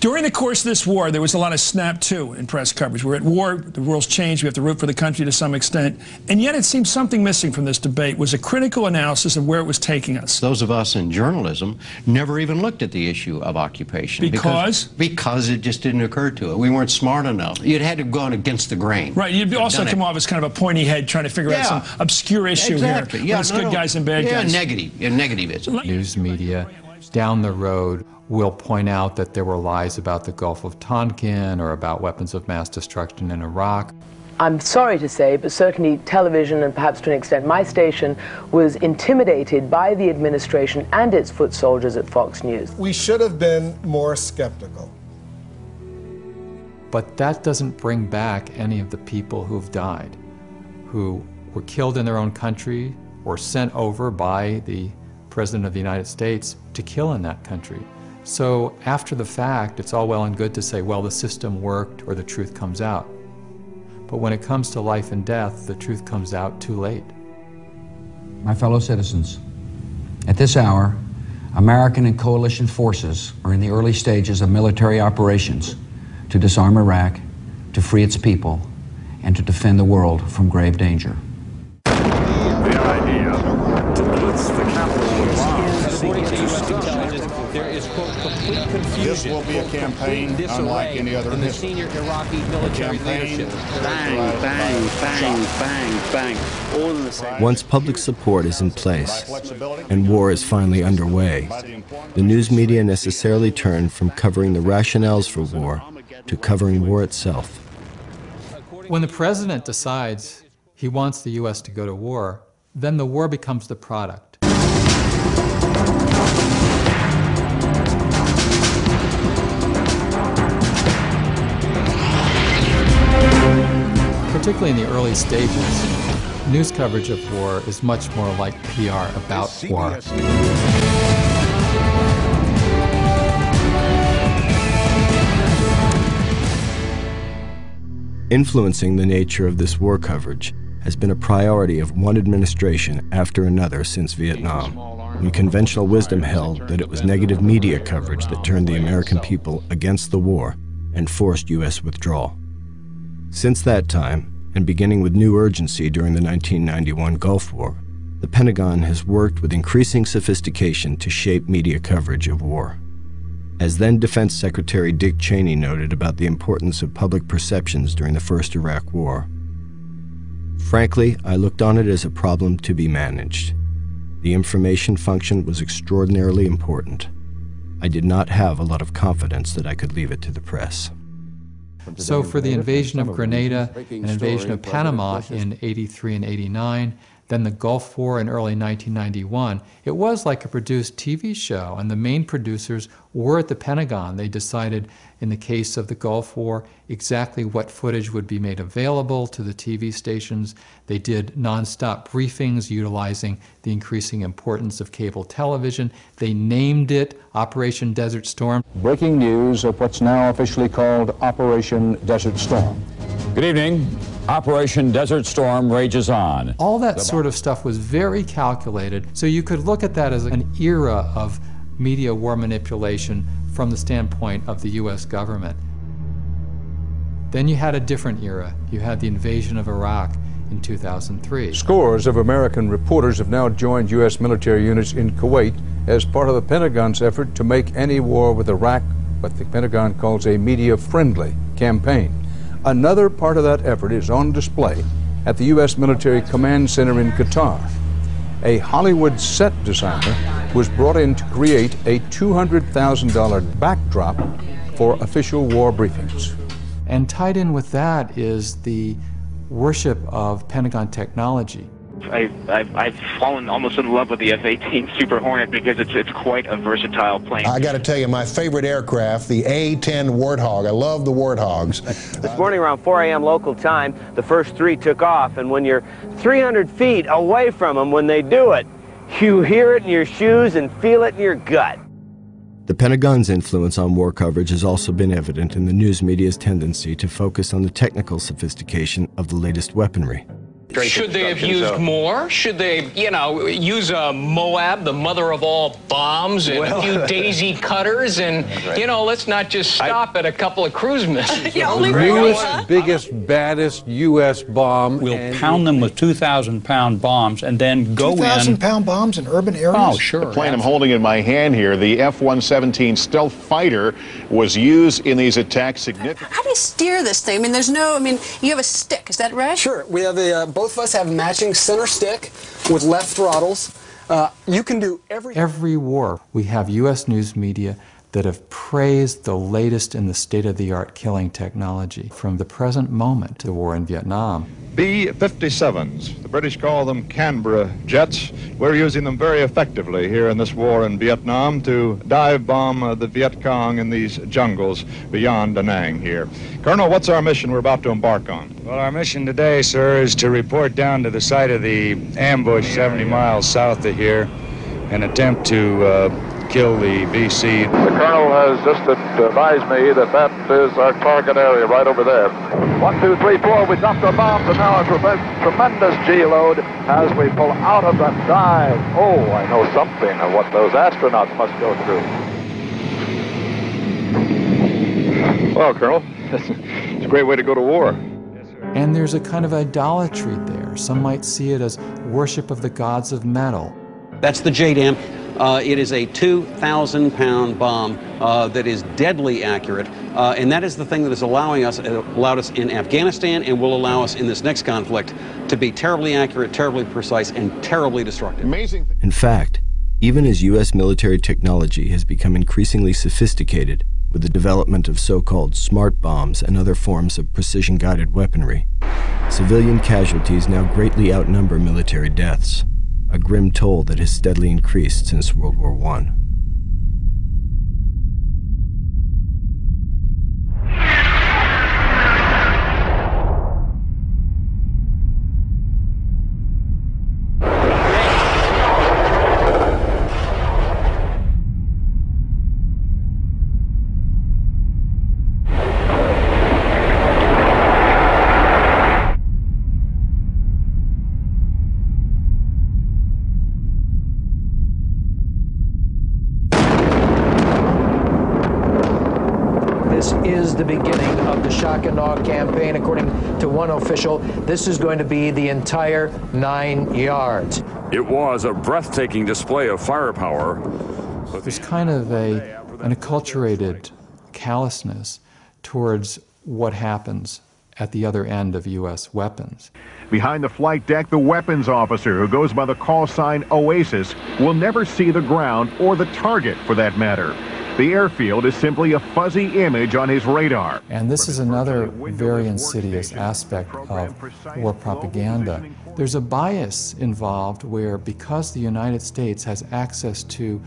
During the course of this war, there was a lot of snap to in press coverage. We're at war, the world's changed, we have to root for the country to some extent. And yet it seems something missing from this debate was a critical analysis of where it was taking us. Those of us in journalism never even looked at the issue of occupation. Because it just didn't occur to it. We weren't smart enough. You'd had to have gone against the grain. Right, you'd also come off as kind of a pointy head trying to figure out some obscure issue here. Yeah, it's good guys and bad guys. Negativism. News media down the road will point out that there were lies about the Gulf of Tonkin or about weapons of mass destruction in Iraq. I'm sorry to say, but certainly television, and perhaps to an extent my station, was intimidated by the administration and its foot soldiers at Fox News. We should have been more skeptical. But that doesn't bring back any of the people who've died, who were killed in their own country or sent over by the President of the United States to kill in that country. So after the fact, it's all well and good to say, well, the system worked or the truth comes out. But when it comes to life and death, the truth comes out too late. My fellow citizens, at this hour, American and coalition forces are in the early stages of military operations to disarm Iraq, to free its people, and to defend the world from grave danger. The idea deletes the capital of there is, quote, complete confusion. This will be a campaign unlike any other in the senior Iraqi military leadership. Bang, bang, bang, bang, bang, all in the same. Once public support is in place and war is finally underway, the news media necessarily turn from covering the rationales for war to covering war itself. When the president decides he wants the U.S. to go to war, then the war becomes the product. Particularly in the early stages, news coverage of war is much more like PR about war. Influencing the nature of this war coverage has been a priority of one administration after another since Vietnam, when conventional wisdom held that it was negative media coverage that turned the American people against the war and forced U.S. withdrawal. Since that time, and beginning with new urgency during the 1991 Gulf War, the Pentagon has worked with increasing sophistication to shape media coverage of war. As then Defense Secretary Dick Cheney noted about the importance of public perceptions during the first Iraq War, frankly, I looked on it as a problem to be managed. The information function was extraordinarily important. I did not have a lot of confidence that I could leave it to the press. So for the invasion of Grenada and invasion of Panama in '83 and '89, then the Gulf War in early 1991, it was like a produced TV show, and the main producers were at the Pentagon. They decided, in the case of the Gulf War, exactly what footage would be made available to the TV stations. They did nonstop briefings utilizing the increasing importance of cable television. They named it Operation Desert Storm. Breaking news of what's now officially called Operation Desert Storm. Good evening. Operation Desert Storm rages on. All that sort of stuff was very calculated, so you could look at that as an era of media war manipulation from the standpoint of the U.S. government. Then you had a different era. You had the invasion of Iraq in 2003. Scores of American reporters have now joined U.S. military units in Kuwait as part of the Pentagon's effort to make any war with Iraq what the Pentagon calls a media-friendly campaign. Another part of that effort is on display at the U.S. Military Command Center in Qatar. A Hollywood set designer was brought in to create a $200,000 backdrop for official war briefings. And tied in with that is the worship of Pentagon technology. I've fallen almost in love with the F-18 Super Hornet because it's quite a versatile plane. I got to tell you, my favorite aircraft, the A-10 Warthog. I love the Warthogs. This morning around 4 a.m. local time, the first three took off, and when you're 300 feet away from them when they do it, you hear it in your shoes and feel it in your gut. The Pentagon's influence on war coverage has also been evident in the news media's tendency to focus on the technical sophistication of the latest weaponry. Should they have used more? Should they, use a Moab, the mother of all bombs, and a few daisy cutters, and, let's not just stop at a couple of cruise missiles. The newest, biggest, baddest U.S. bomb. We'll pound them with 2,000-pound bombs and then go in. 2,000-pound bombs in urban areas? Oh, sure. The plane I'm holding in my hand here, the F-117 stealth fighter, was used in these attacks significantly. How do you steer this thing? You have a stick, is that right? Sure. We have both of us have matching center stick with left throttles. You can do everything. Every war, we have U.S. news media that have praised the latest in the state-of-the-art killing technology. From the present moment to the war in Vietnam. B-57s. The British call them Canberra jets. We're using them very effectively here in this war in Vietnam to dive bomb the Viet Cong in these jungles beyond Da Nang here. Colonel, what's our mission we're about to embark on? Well, our mission today, sir, is to report down to the site of the ambush 70 miles south of here and attempt to kill the VC. The Colonel has just advised me that that is our target area right over there. 1, 2, 3, 4, we dropped our bombs, and now a tremendous G-load as we pull out of the dive. Oh, I know something of what those astronauts must go through. Well, Colonel, it's a great way to go to war. And there's a kind of idolatry there. Some might see it as worship of the gods of metal. That's the JDAM. It is a 2,000-pound bomb that is deadly accurate, and that is the thing that is allowed us in Afghanistan and will allow us in this next conflict to be terribly accurate, terribly precise, and terribly destructive. Amazing. In fact, even as U.S. military technology has become increasingly sophisticated with the development of so-called smart bombs and other forms of precision-guided weaponry, civilian casualties now greatly outnumber military deaths, a grim toll that has steadily increased since World War I. The beginning of the shock and awe campaign. According to one official, this is going to be the entire 9 yards. It was a breathtaking display of firepower. There's kind of an acculturated callousness towards what happens at the other end of U.S. weapons. Behind the flight deck, the weapons officer, who goes by the call sign Oasis, will never see the ground or the target for that matter. The airfield is simply a fuzzy image on his radar. And this is another very insidious aspect of war propaganda. There's a bias involved where, because the United States has access to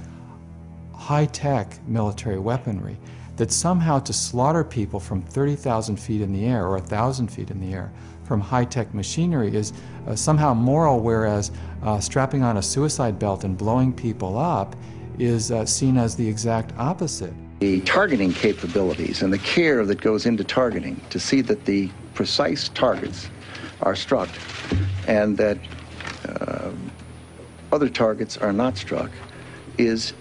high-tech military weaponry, that somehow to slaughter people from 30,000 feet in the air or 1,000 feet in the air from high-tech machinery is somehow moral, whereas strapping on a suicide belt and blowing people up is seen as the exact opposite. The targeting capabilities and the care that goes into targeting to see that the precise targets are struck and that other targets are not struck is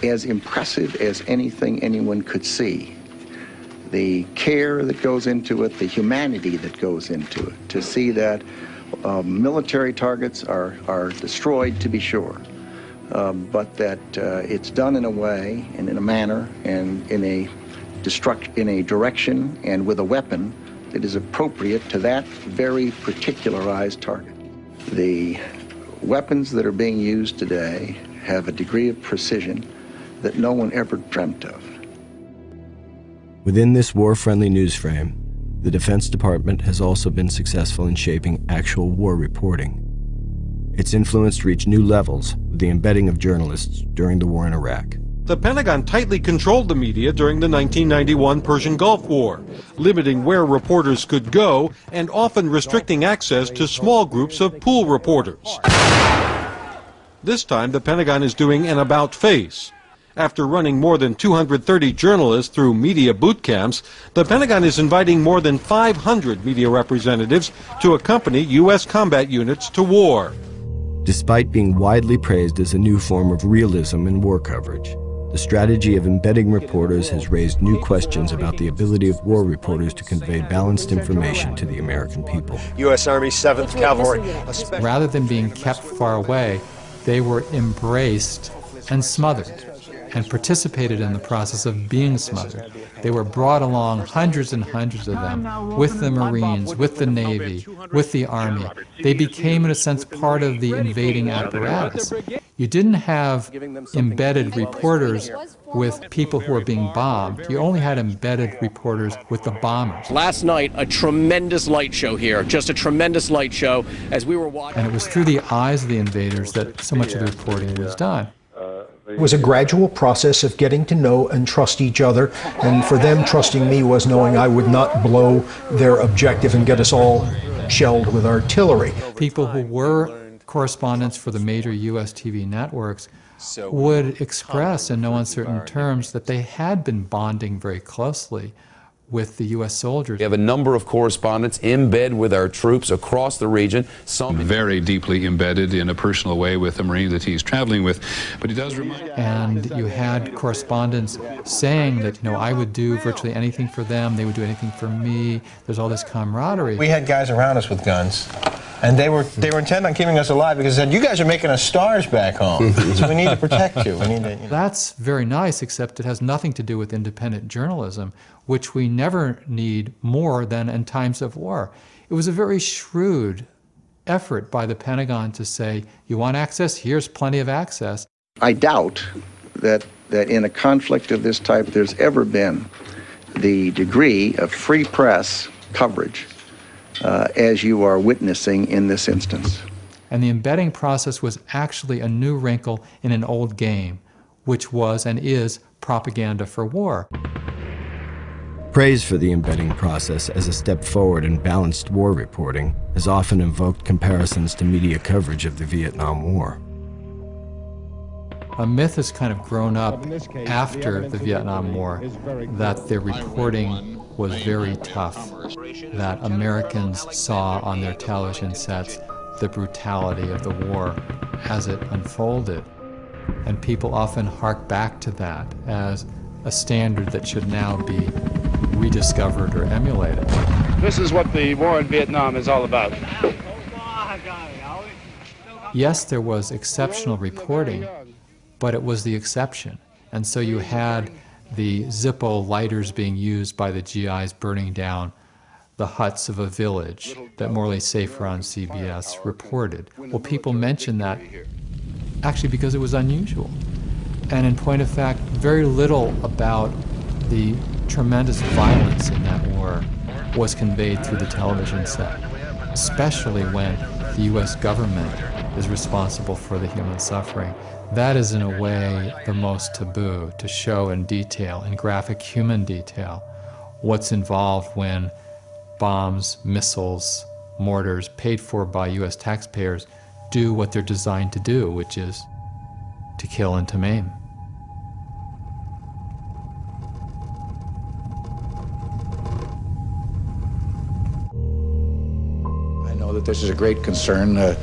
as impressive as anything anyone could see. The care that goes into it, the humanity that goes into it, to see that military targets are destroyed, to be sure, but that it's done in a way and in a manner and in a direction and with a weapon that is appropriate to that very particularized target. The weapons that are being used today have a degree of precision that no one ever dreamt of. Within this war-friendly news frame, the Defense Department has also been successful in shaping actual war reporting. Its influence reached new levels with the embedding of journalists during the war in Iraq. The Pentagon tightly controlled the media during the 1991 Persian Gulf War, limiting where reporters could go and often restricting access to small groups of pool reporters. This time, the Pentagon is doing an about-face. After running more than 230 journalists through media boot camps, the Pentagon is inviting more than 500 media representatives to accompany U.S. combat units to war. Despite being widely praised as a new form of realism in war coverage, the strategy of embedding reporters has raised new questions about the ability of war reporters to convey balanced information to the American people. U.S. Army 7th Cavalry. Rather than being kept far away, they were embraced and smothered and participated in the process of being smothered. They were brought along, hundreds and hundreds of them, with the Marines, with the Navy, with the Army. They became, in a sense, part of the invading apparatus. You didn't have embedded reporters with people who were being bombed. You only had embedded reporters with the bombers. Last night, a tremendous light show here, just a tremendous light show as we were watching. And it was through the eyes of the invaders that so much of the reporting was done. It was a gradual process of getting to know and trust each other, and for them, trusting me was knowing I would not blow their objective and get us all shelled with artillery. People who were correspondents for the major U.S. TV networks would express in no uncertain terms that they had been bonding very closely with the U.S. soldiers. We have a number of correspondents in bed with our troops across the region. Some very deeply embedded in a personal way with the Marines that he's traveling with, but he does remind. And you had correspondents saying that, you know, I would do virtually anything for them, they would do anything for me. There's all this camaraderie. We had guys around us with guns, and they were intent on keeping us alive because they said, you guys are making us stars back home, so we need to protect you. We need to, That's very nice, except it has nothing to do with independent journalism, which we never need more than in times of war. It was a very shrewd effort by the Pentagon to say, you want access? Here's plenty of access. I doubt that in a conflict of this type there's ever been the degree of free press coverage as you are witnessing in this instance. And the embedding process was actually a new wrinkle in an old game, which was and is propaganda for war. Praise for the embedding process as a step forward in balanced war reporting has often invoked comparisons to media coverage of the Vietnam War. A myth has kind of grown up after the Vietnam War that the reporting was very tough, that Americans saw on their television sets the brutality of the war as it unfolded. And people often hark back to that as a standard that should now be rediscovered or emulated. This is what the war in Vietnam is all about. Yes, there was exceptional reporting, but it was the exception. And so you had the Zippo lighters being used by the GIs burning down the huts of a village that Morley Safer on CBS reported. Well, people mentioned that actually because it was unusual. And in point of fact, very little about the tremendous violence in that war was conveyed through the television set, especially when the U.S. government is responsible for the human suffering. That is, in a way, the most taboo, to show in detail, in graphic human detail, what's involved when bombs, missiles, mortars, paid for by U.S. taxpayers, do what they're designed to do, which is to kill and to maim. That this is a great concern. I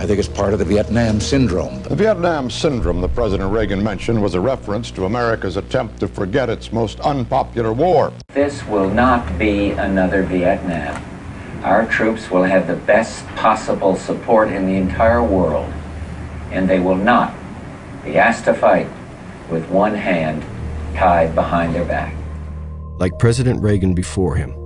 think it's part of the Vietnam syndrome. The Vietnam syndrome that President Reagan mentioned was a reference to America's attempt to forget its most unpopular war. This will not be another Vietnam. Our troops will have the best possible support in the entire world, and they will not be asked to fight with one hand tied behind their back. Like President Reagan before him,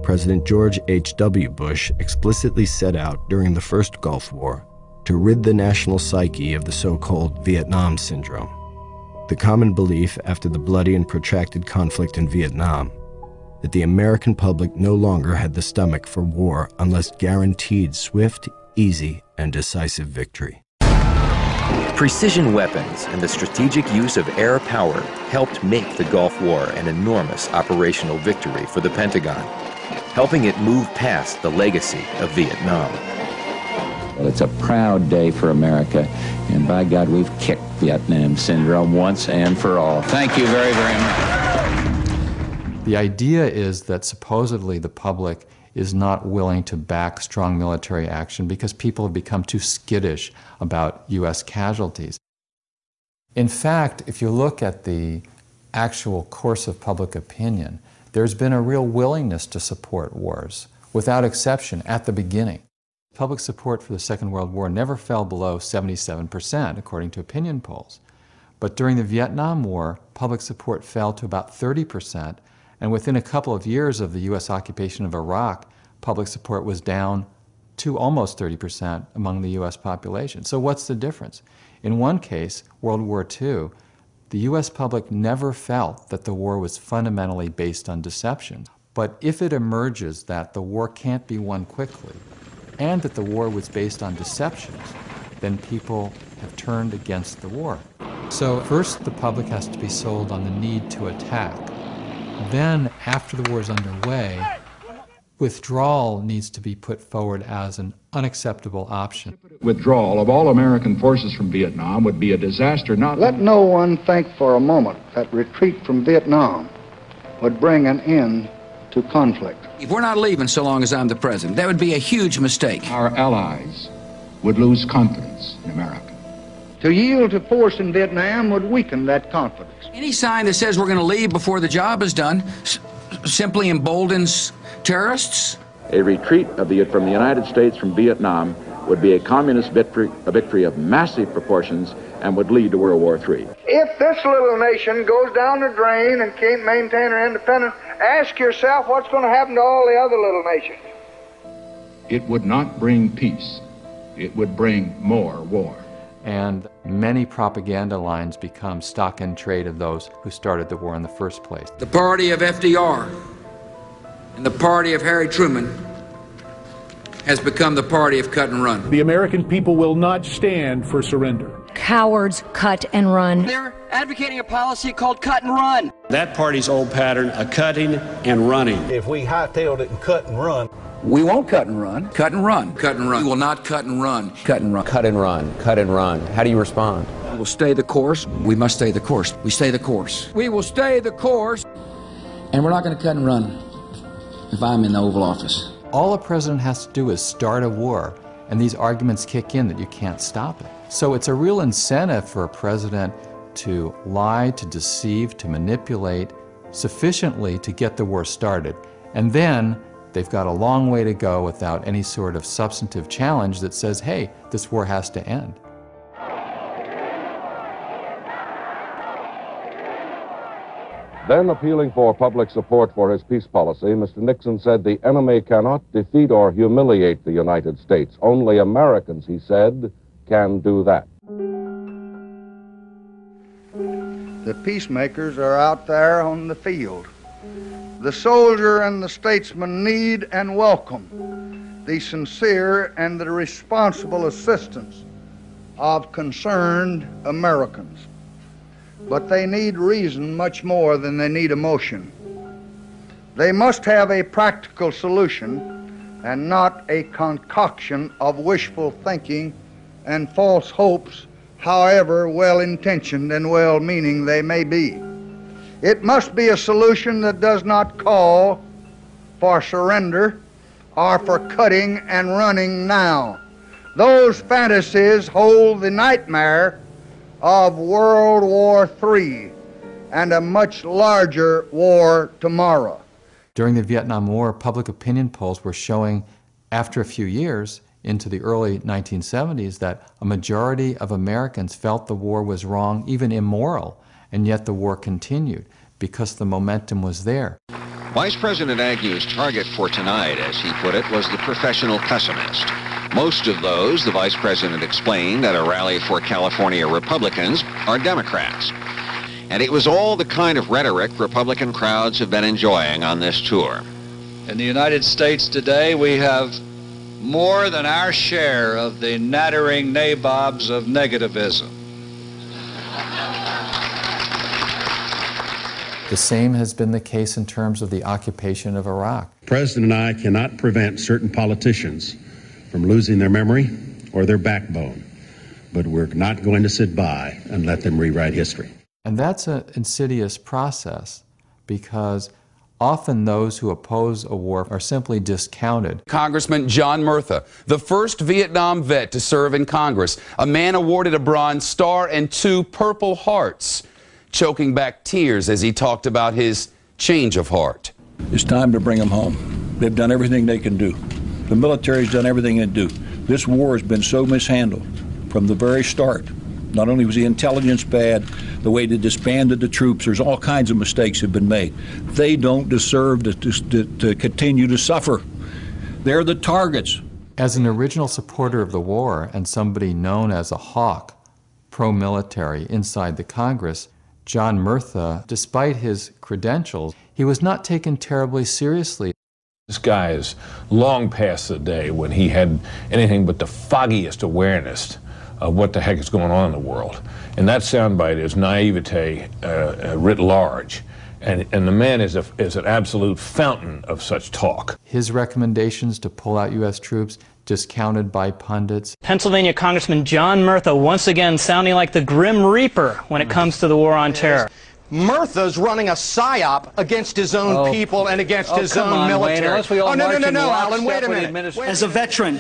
President George H.W. Bush explicitly set out during the first Gulf War to rid the national psyche of the so-called Vietnam syndrome. the common belief after the bloody and protracted conflict in Vietnam that the American public no longer had the stomach for war unless guaranteed swift, easy, and decisive victory. Precision weapons and the strategic use of air power helped make the Gulf War an enormous operational victory for the Pentagon, helping it move past the legacy of Vietnam. Well, it's a proud day for America, and by God, we've kicked Vietnam syndrome once and for all. Thank you very, very much. The idea is that supposedly the public is not willing to back strong military action because people have become too skittish about U.S. casualties. In fact, if you look at the actual course of public opinion, there's been a real willingness to support wars, without exception, at the beginning. Public support for the Second World War never fell below 77%, according to opinion polls. But during the Vietnam War, public support fell to about 30%, and within a couple of years of the U.S. occupation of Iraq, public support was down to almost 30% among the U.S. population. So what's the difference? In one case, World War II, the U.S. public never felt that the war was fundamentally based on deception. But if it emerges that the war can't be won quickly, and that the war was based on deceptions, then people have turned against the war. So first, the public has to be sold on the need to attack. Then, after the war is underway, withdrawal needs to be put forward as an unacceptable option. Withdrawal of all American forces from Vietnam would be a disaster not... Let no one think for a moment that retreat from Vietnam would bring an end to conflict. If we're not leaving so long as I'm the president, that would be a huge mistake. Our allies would lose confidence in America. To yield to force in Vietnam would weaken that confidence. Any sign that says we're going to leave before the job is done simply emboldens terrorists. A retreat from the United States from Vietnam would be a communist victory, a victory of massive proportions, and would lead to World War III. If this little nation goes down the drain and can't maintain her independence, ask yourself what's going to happen to all the other little nations. It would not bring peace. It would bring more war. And many propaganda lines become stock in trade of those who started the war in the first place. The party of FDR and the party of Harry Truman has become the party of cut and run. The American people will not stand for surrender. Cowards cut and run. They're advocating a policy called cut and run. That party's old pattern of cutting and running. If we hightailed it and cut and run, we won't cut and run. Cut and run. Cut and run. We will not cut and run. Cut and run. Cut and run. Cut and run. How do you respond? We'll stay the course. We must stay the course. We stay the course. We will stay the course. And we're not going to cut and run if I'm in the Oval Office. All a president has to do is start a war, and these arguments kick in that you can't stop it. So it's a real incentive for a president to lie, to deceive, to manipulate sufficiently to get the war started. And then they've got a long way to go without any sort of substantive challenge that says, hey, this war has to end. Then, appealing for public support for his peace policy, Mr. Nixon said the enemy cannot defeat or humiliate the United States. Only Americans, he said, can do that. The peacemakers are out there on the field. The soldier and the statesman need and welcome the sincere and the responsible assistance of concerned Americans. But they need reason much more than they need emotion. They must have a practical solution and not a concoction of wishful thinking and false hopes, however well-intentioned and well-meaning they may be. It must be a solution that does not call for surrender or for cutting and running now. Those fantasies hold the nightmare of World War III and a much larger war tomorrow. During the Vietnam War, public opinion polls were showing, after a few years, into the early 1970s, that a majority of Americans felt the war was wrong, even immoral, and yet the war continued because the momentum was there. Vice President Agnew's target for tonight, as he put it, was the professional pessimist. Most of those, the Vice President explained at a rally for California Republicans, are Democrats. And it was all the kind of rhetoric Republican crowds have been enjoying on this tour. In the United States today, we have more than our share of the nattering nabobs of negativism. The same has been the case in terms of the occupation of Iraq. The President and I cannot prevent certain politicians from losing their memory or their backbone, but we're not going to sit by and let them rewrite history. And that's an insidious process because often those who oppose a war are simply discounted. Congressman John Murtha, the first Vietnam vet to serve in Congress, a man awarded a Bronze Star and 2 Purple Hearts, choking back tears as he talked about his change of heart. It's time to bring them home. They've done everything they can do. The military's done everything it can do. This war has been so mishandled from the very start. Not only was the intelligence bad, the way they disbanded the troops, there's all kinds of mistakes have been made. They don't deserve to continue to suffer. They're the targets. As an original supporter of the war and somebody known as a hawk, pro-military inside the Congress, John Murtha, despite his credentials, he was not taken terribly seriously. This guy is long past the day when he had anything but the foggiest awareness of what the heck is going on in the world. And that soundbite is naivete writ large. And the man is an absolute fountain of such talk. His recommendations to pull out U.S. troops discounted by pundits. Pennsylvania Congressman John Murtha once again sounding like the Grim Reaper when it comes to the war on terror. Murtha's running a psyop against his own people and against his own military. No, Alan, wait a minute. As a veteran,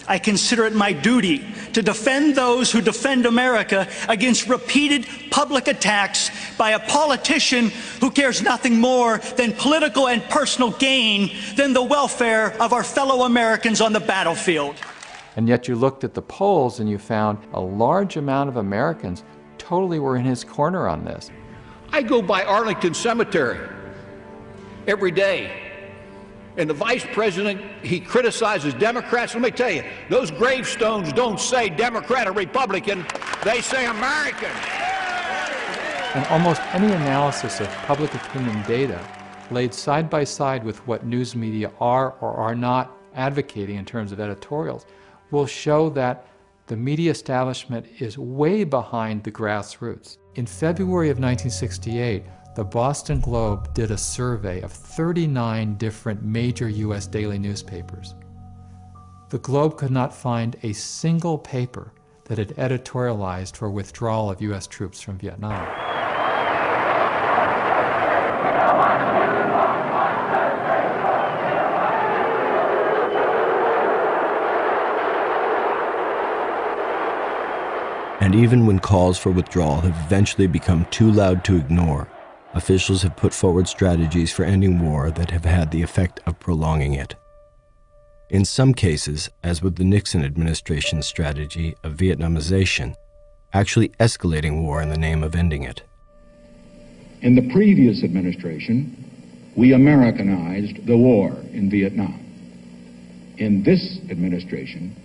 I consider it my duty to defend those who defend America against repeated public attacks by a politician who cares nothing more than political and personal gain than the welfare of our fellow Americans on the battlefield. And yet you looked at the polls and you found a large amount of Americans totally were in his corner on this. I go by Arlington Cemetery every day. And the vice president, he criticizes Democrats. Let me tell you, those gravestones don't say Democrat or Republican, they say American. And almost any analysis of public opinion data laid side by side with what news media are or are not advocating in terms of editorials will show that the media establishment is way behind the grassroots. In February of 1968, the Boston Globe did a survey of 39 different major U.S. daily newspapers. The Globe could not find a single paper that had editorialized for withdrawal of U.S. troops from Vietnam. And even when calls for withdrawal have eventually become too loud to ignore, officials have put forward strategies for ending war that have had the effect of prolonging it. In some cases, as with the Nixon administration's strategy of Vietnamization, actually escalating war in the name of ending it. In the previous administration, we Americanized the war in Vietnam. In this administration,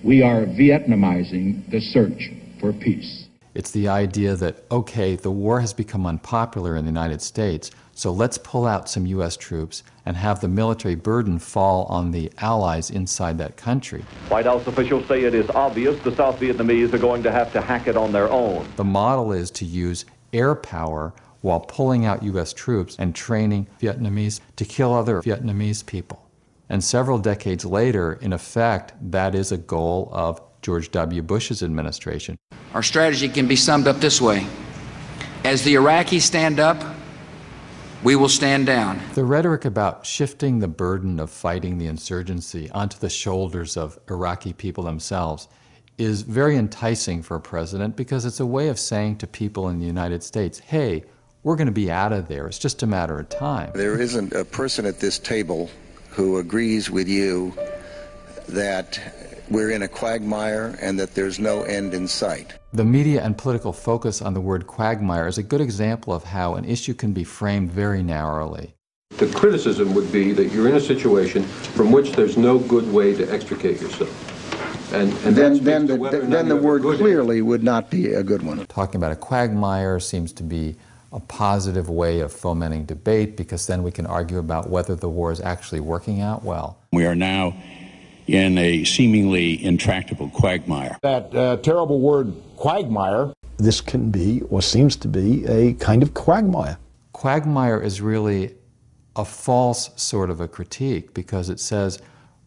we are Vietnamizing the search for peace. It's the idea that, okay, the war has become unpopular in the United States, so let's pull out some U.S. troops and have the military burden fall on the allies inside that country. White House officials say it is obvious the South Vietnamese are going to have to hack it on their own. The model is to use air power while pulling out U.S. troops and training Vietnamese to kill other Vietnamese people. And several decades later, in effect, that is a goal of George W. Bush's administration. Our strategy can be summed up this way. As the Iraqis stand up, we will stand down. The rhetoric about shifting the burden of fighting the insurgency onto the shoulders of Iraqi people themselves is very enticing for a president because it's a way of saying to people in the United States, hey, we're going to be out of there. It's just a matter of time. There isn't a person at this table who agrees with you that we're in a quagmire and that there's no end in sight. The media and political focus on the word quagmire is a good example of how an issue can be framed very narrowly. The criticism would be that you're in a situation from which there's no good way to extricate yourself. then the word clearly would not be a good one. Talking about a quagmire seems to be a positive way of fomenting debate, because then we can argue about whether the war is actually working out well. We are now in a seemingly intractable quagmire. That terrible word quagmire. This can be, or seems to be, a kind of quagmire. Quagmire is really a false sort of a critique, because it says,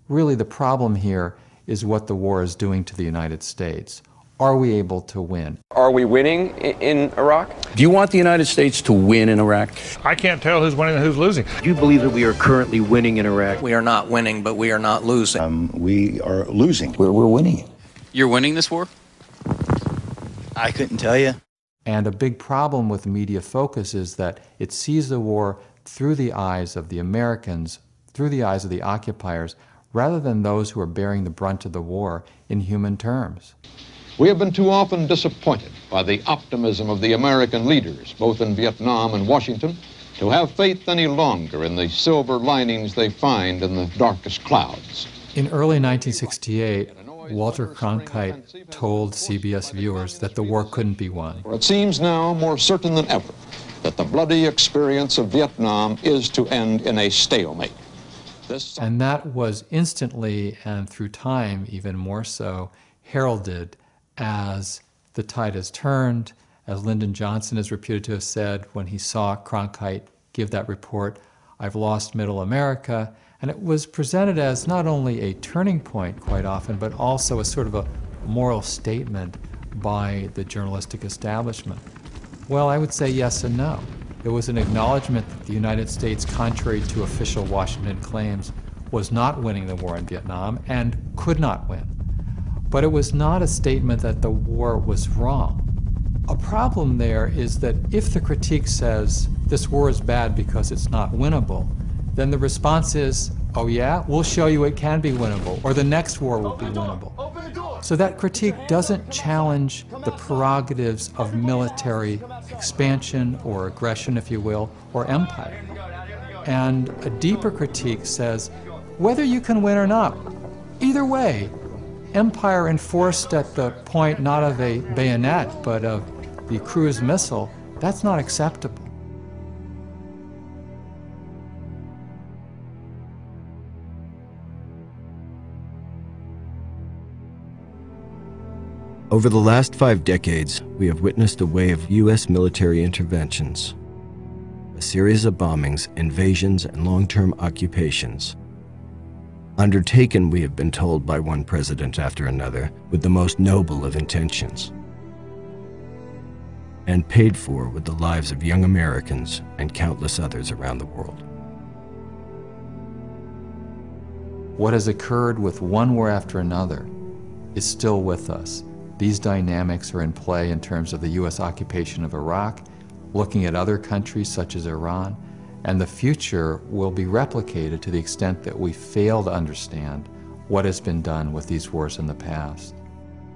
really the problem here is what the war is doing to the United States. Are we able to win? Are we winning in Iraq? Do you want the United States to win in Iraq? I can't tell who's winning and who's losing. Do you believe that we are currently winning in Iraq? We are not winning, but we are not losing. We are losing. We're winning. You're winning this war? I couldn't tell you. And a big problem with media focus is that it sees the war through the eyes of the Americans, through the eyes of the occupiers, rather than those who are bearing the brunt of the war in human terms. We have been too often disappointed by the optimism of the American leaders, both in Vietnam and Washington, to have faith any longer in the silver linings they find in the darkest clouds. In early 1968, Walter Cronkite told CBS viewers that the war couldn't be won. It seems now more certain than ever that the bloody experience of Vietnam is to end in a stalemate. And that was instantly, and through time even more so, heralded as the tide has turned, as Lyndon Johnson is reputed to have said when he saw Cronkite give that report, "I've lost Middle America." And it was presented as not only a turning point quite often, but also a sort of a moral statement by the journalistic establishment. Well, I would say yes and no. It was an acknowledgement that the United States, contrary to official Washington claims, was not winning the war in Vietnam and could not win. But it was not a statement that the war was wrong. A problem there is that if the critique says this war is bad because it's not winnable, then the response is, oh yeah, we'll show you it can be winnable, or the next war will be winnable. So that critique doesn't challenge the prerogatives of military expansion or aggression, if you will, or empire. And a deeper critique says, whether you can win or not, either way, empire enforced at the point not of a bayonet, but of the cruise missile, that's not acceptable. Over the last 5 decades, we have witnessed a wave of U.S. military interventions, a series of bombings, invasions, and long-term occupations. Undertaken, we have been told by one president after another, with the most noble of intentions, and paid for with the lives of young Americans and countless others around the world. What has occurred with one war after another is still with us. These dynamics are in play in terms of the U.S. occupation of Iraq, looking at other countries such as Iran, and the future will be replicated to the extent that we fail to understand what has been done with these wars in the past.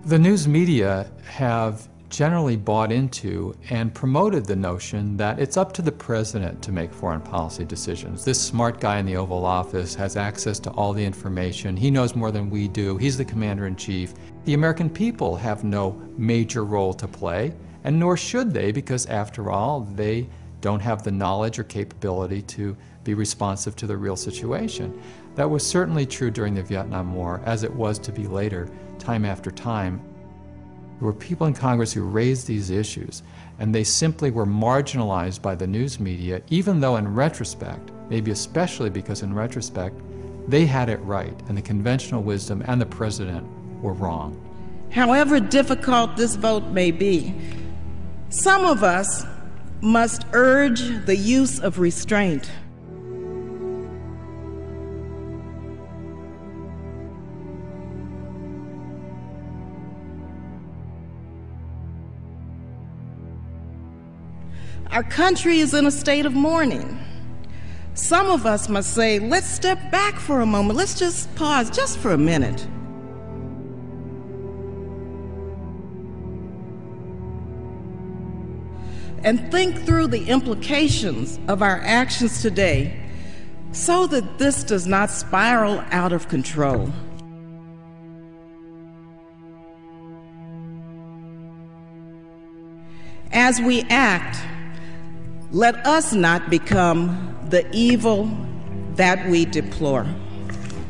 The news media have generally bought into and promoted the notion that it's up to the president to make foreign policy decisions. This smart guy in the Oval Office has access to all the information. He knows more than we do. He's the commander-in-chief. The American people have no major role to play, and nor should they, because after all, they don't have the knowledge or capability to be responsive to the real situation. That was certainly true during the Vietnam War, as it was to be later, time after time. There were people in Congress who raised these issues, and they simply were marginalized by the news media, even though in retrospect, maybe especially because in retrospect, they had it right, and the conventional wisdom and the president were wrong. However difficult this vote may be, some of us must urge the use of restraint. Our country is in a state of mourning. Some of us must say, let's step back for a moment. Let's just pause just for a minute. And think through the implications of our actions today so that this does not spiral out of control. as we act, let us not become the evil that we deplore.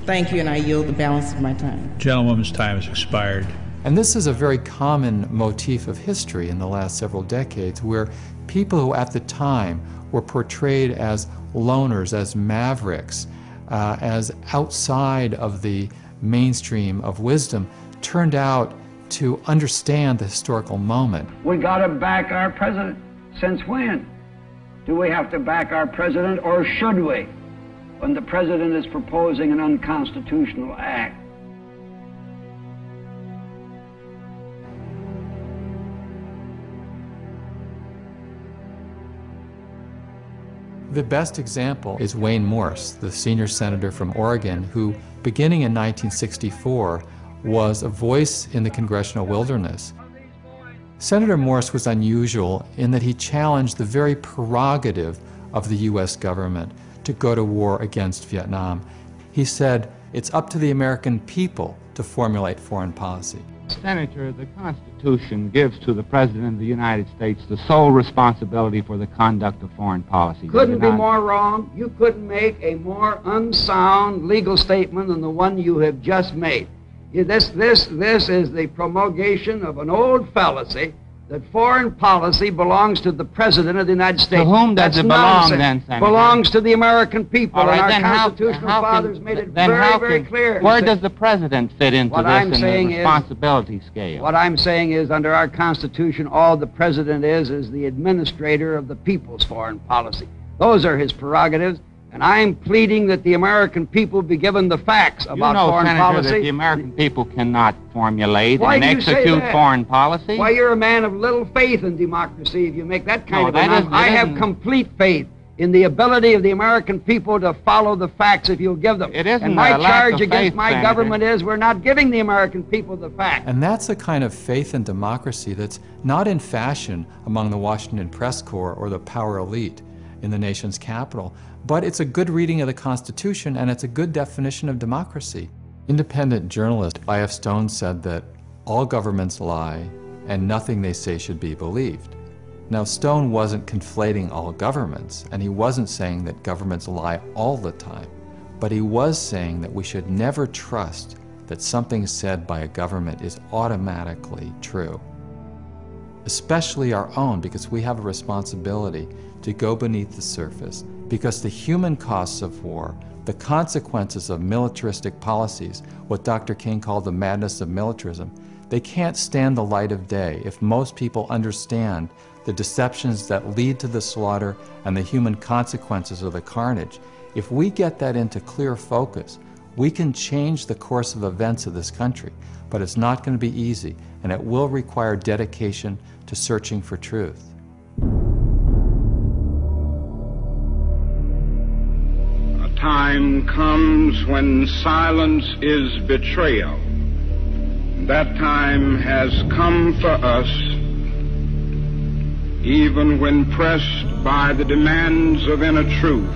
Thank you, and I yield the balance of my time. Gentlewoman's time has expired. And this is a very common motif of history in the last several decades, where people who at the time were portrayed as loners, as mavericks, as outside of the mainstream of wisdom, turned out to understand the historical moment. We got to back our president. Since when? Do we have to back our president, or should we, when the president is proposing an unconstitutional act? The best example is Wayne Morse, the senior senator from Oregon, who, beginning in 1964, was a voice in the congressional wilderness. Senator Morse was unusual in that he challenged the very prerogative of the U.S. government to go to war against Vietnam. He said, it's up to the American people to formulate foreign policy. Senator, the Constitution gives to the President of the United States the sole responsibility for the conduct of foreign policy. Couldn't be more wrong. You couldn't make a more unsound legal statement than the one you have just made. This is the promulgation of an old fallacy that foreign policy belongs to the President of the United States. To whom does it belong then, Senator? Belongs to the American people, right, and our constitutional fathers made it very clear. Where does the President fit into this in the responsibility scale? What I'm saying is, under our Constitution, all the President is the administrator of the people's foreign policy. Those are his prerogatives. And I'm pleading that the American people be given the facts about foreign Senator, policy. That the American people cannot formulate and execute foreign policy. Why, you're a man of little faith in democracy if you make that kind of announcement. I have complete faith in the ability of the American people to follow the facts if you'll give them. It isn't and my charge against faith, my Senator. government is we're not giving the American people the facts. And that's the kind of faith in democracy that's not in fashion among the Washington press corps or the power elite in the nation's capital. But it's a good reading of the Constitution, and it's a good definition of democracy. Independent journalist I.F. Stone said that all governments lie, and nothing they say should be believed. Now, Stone wasn't conflating all governments, and he wasn't saying that governments lie all the time, but he was saying that we should never trust that something said by a government is automatically true. Especially our own, because we have a responsibility to go beneath the surface, because the human costs of war, the consequences of militaristic policies, what Dr. King called the madness of militarism, they can't stand the light of day if most people understand the deceptions that lead to the slaughter and the human consequences of the carnage. If we get that into clear focus, we can change the course of events of this country, but it's not going to be easy, and it will require dedication to searching for truth. Time comes when silence is betrayal. That time has come for us, even when pressed by the demands of inner truth.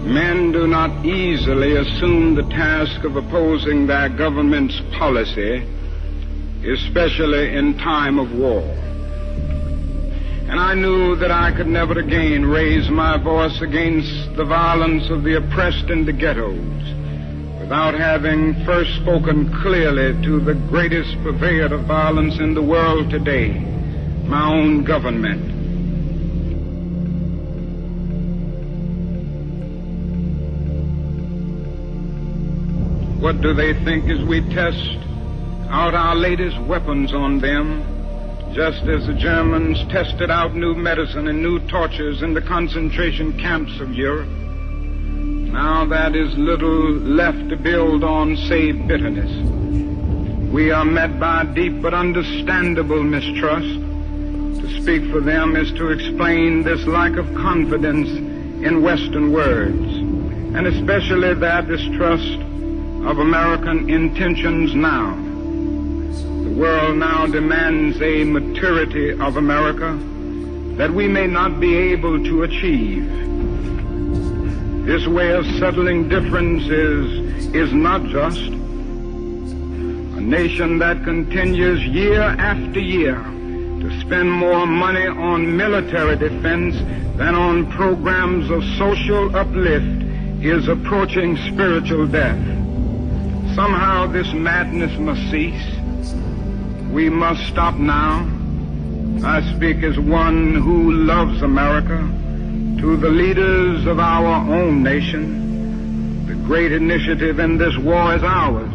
Men do not easily assume the task of opposing their government's policy, especially in time of war. And I knew that I could never again raise my voice against the violence of the oppressed in the ghettos without having first spoken clearly to the greatest purveyor of violence in the world today, my own government. What do they think as we test out our latest weapons on them? Just as the Germans tested out new medicine and new tortures in the concentration camps of Europe. Now that is little left to build on save bitterness. We are met by deep but understandable mistrust. To speak for them is to explain this lack of confidence in Western words, and especially their distrust of American intentions now. The world now demands a maturity of America that we may not be able to achieve. This way of settling differences is not just. A nation that continues year after year to spend more money on military defense than on programs of social uplift is approaching spiritual death. Somehow this madness must cease. We must stop now. I speak as one who loves America. To the leaders of our own nation, the great initiative in this war is ours.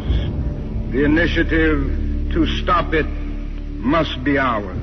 The initiative to stop it must be ours.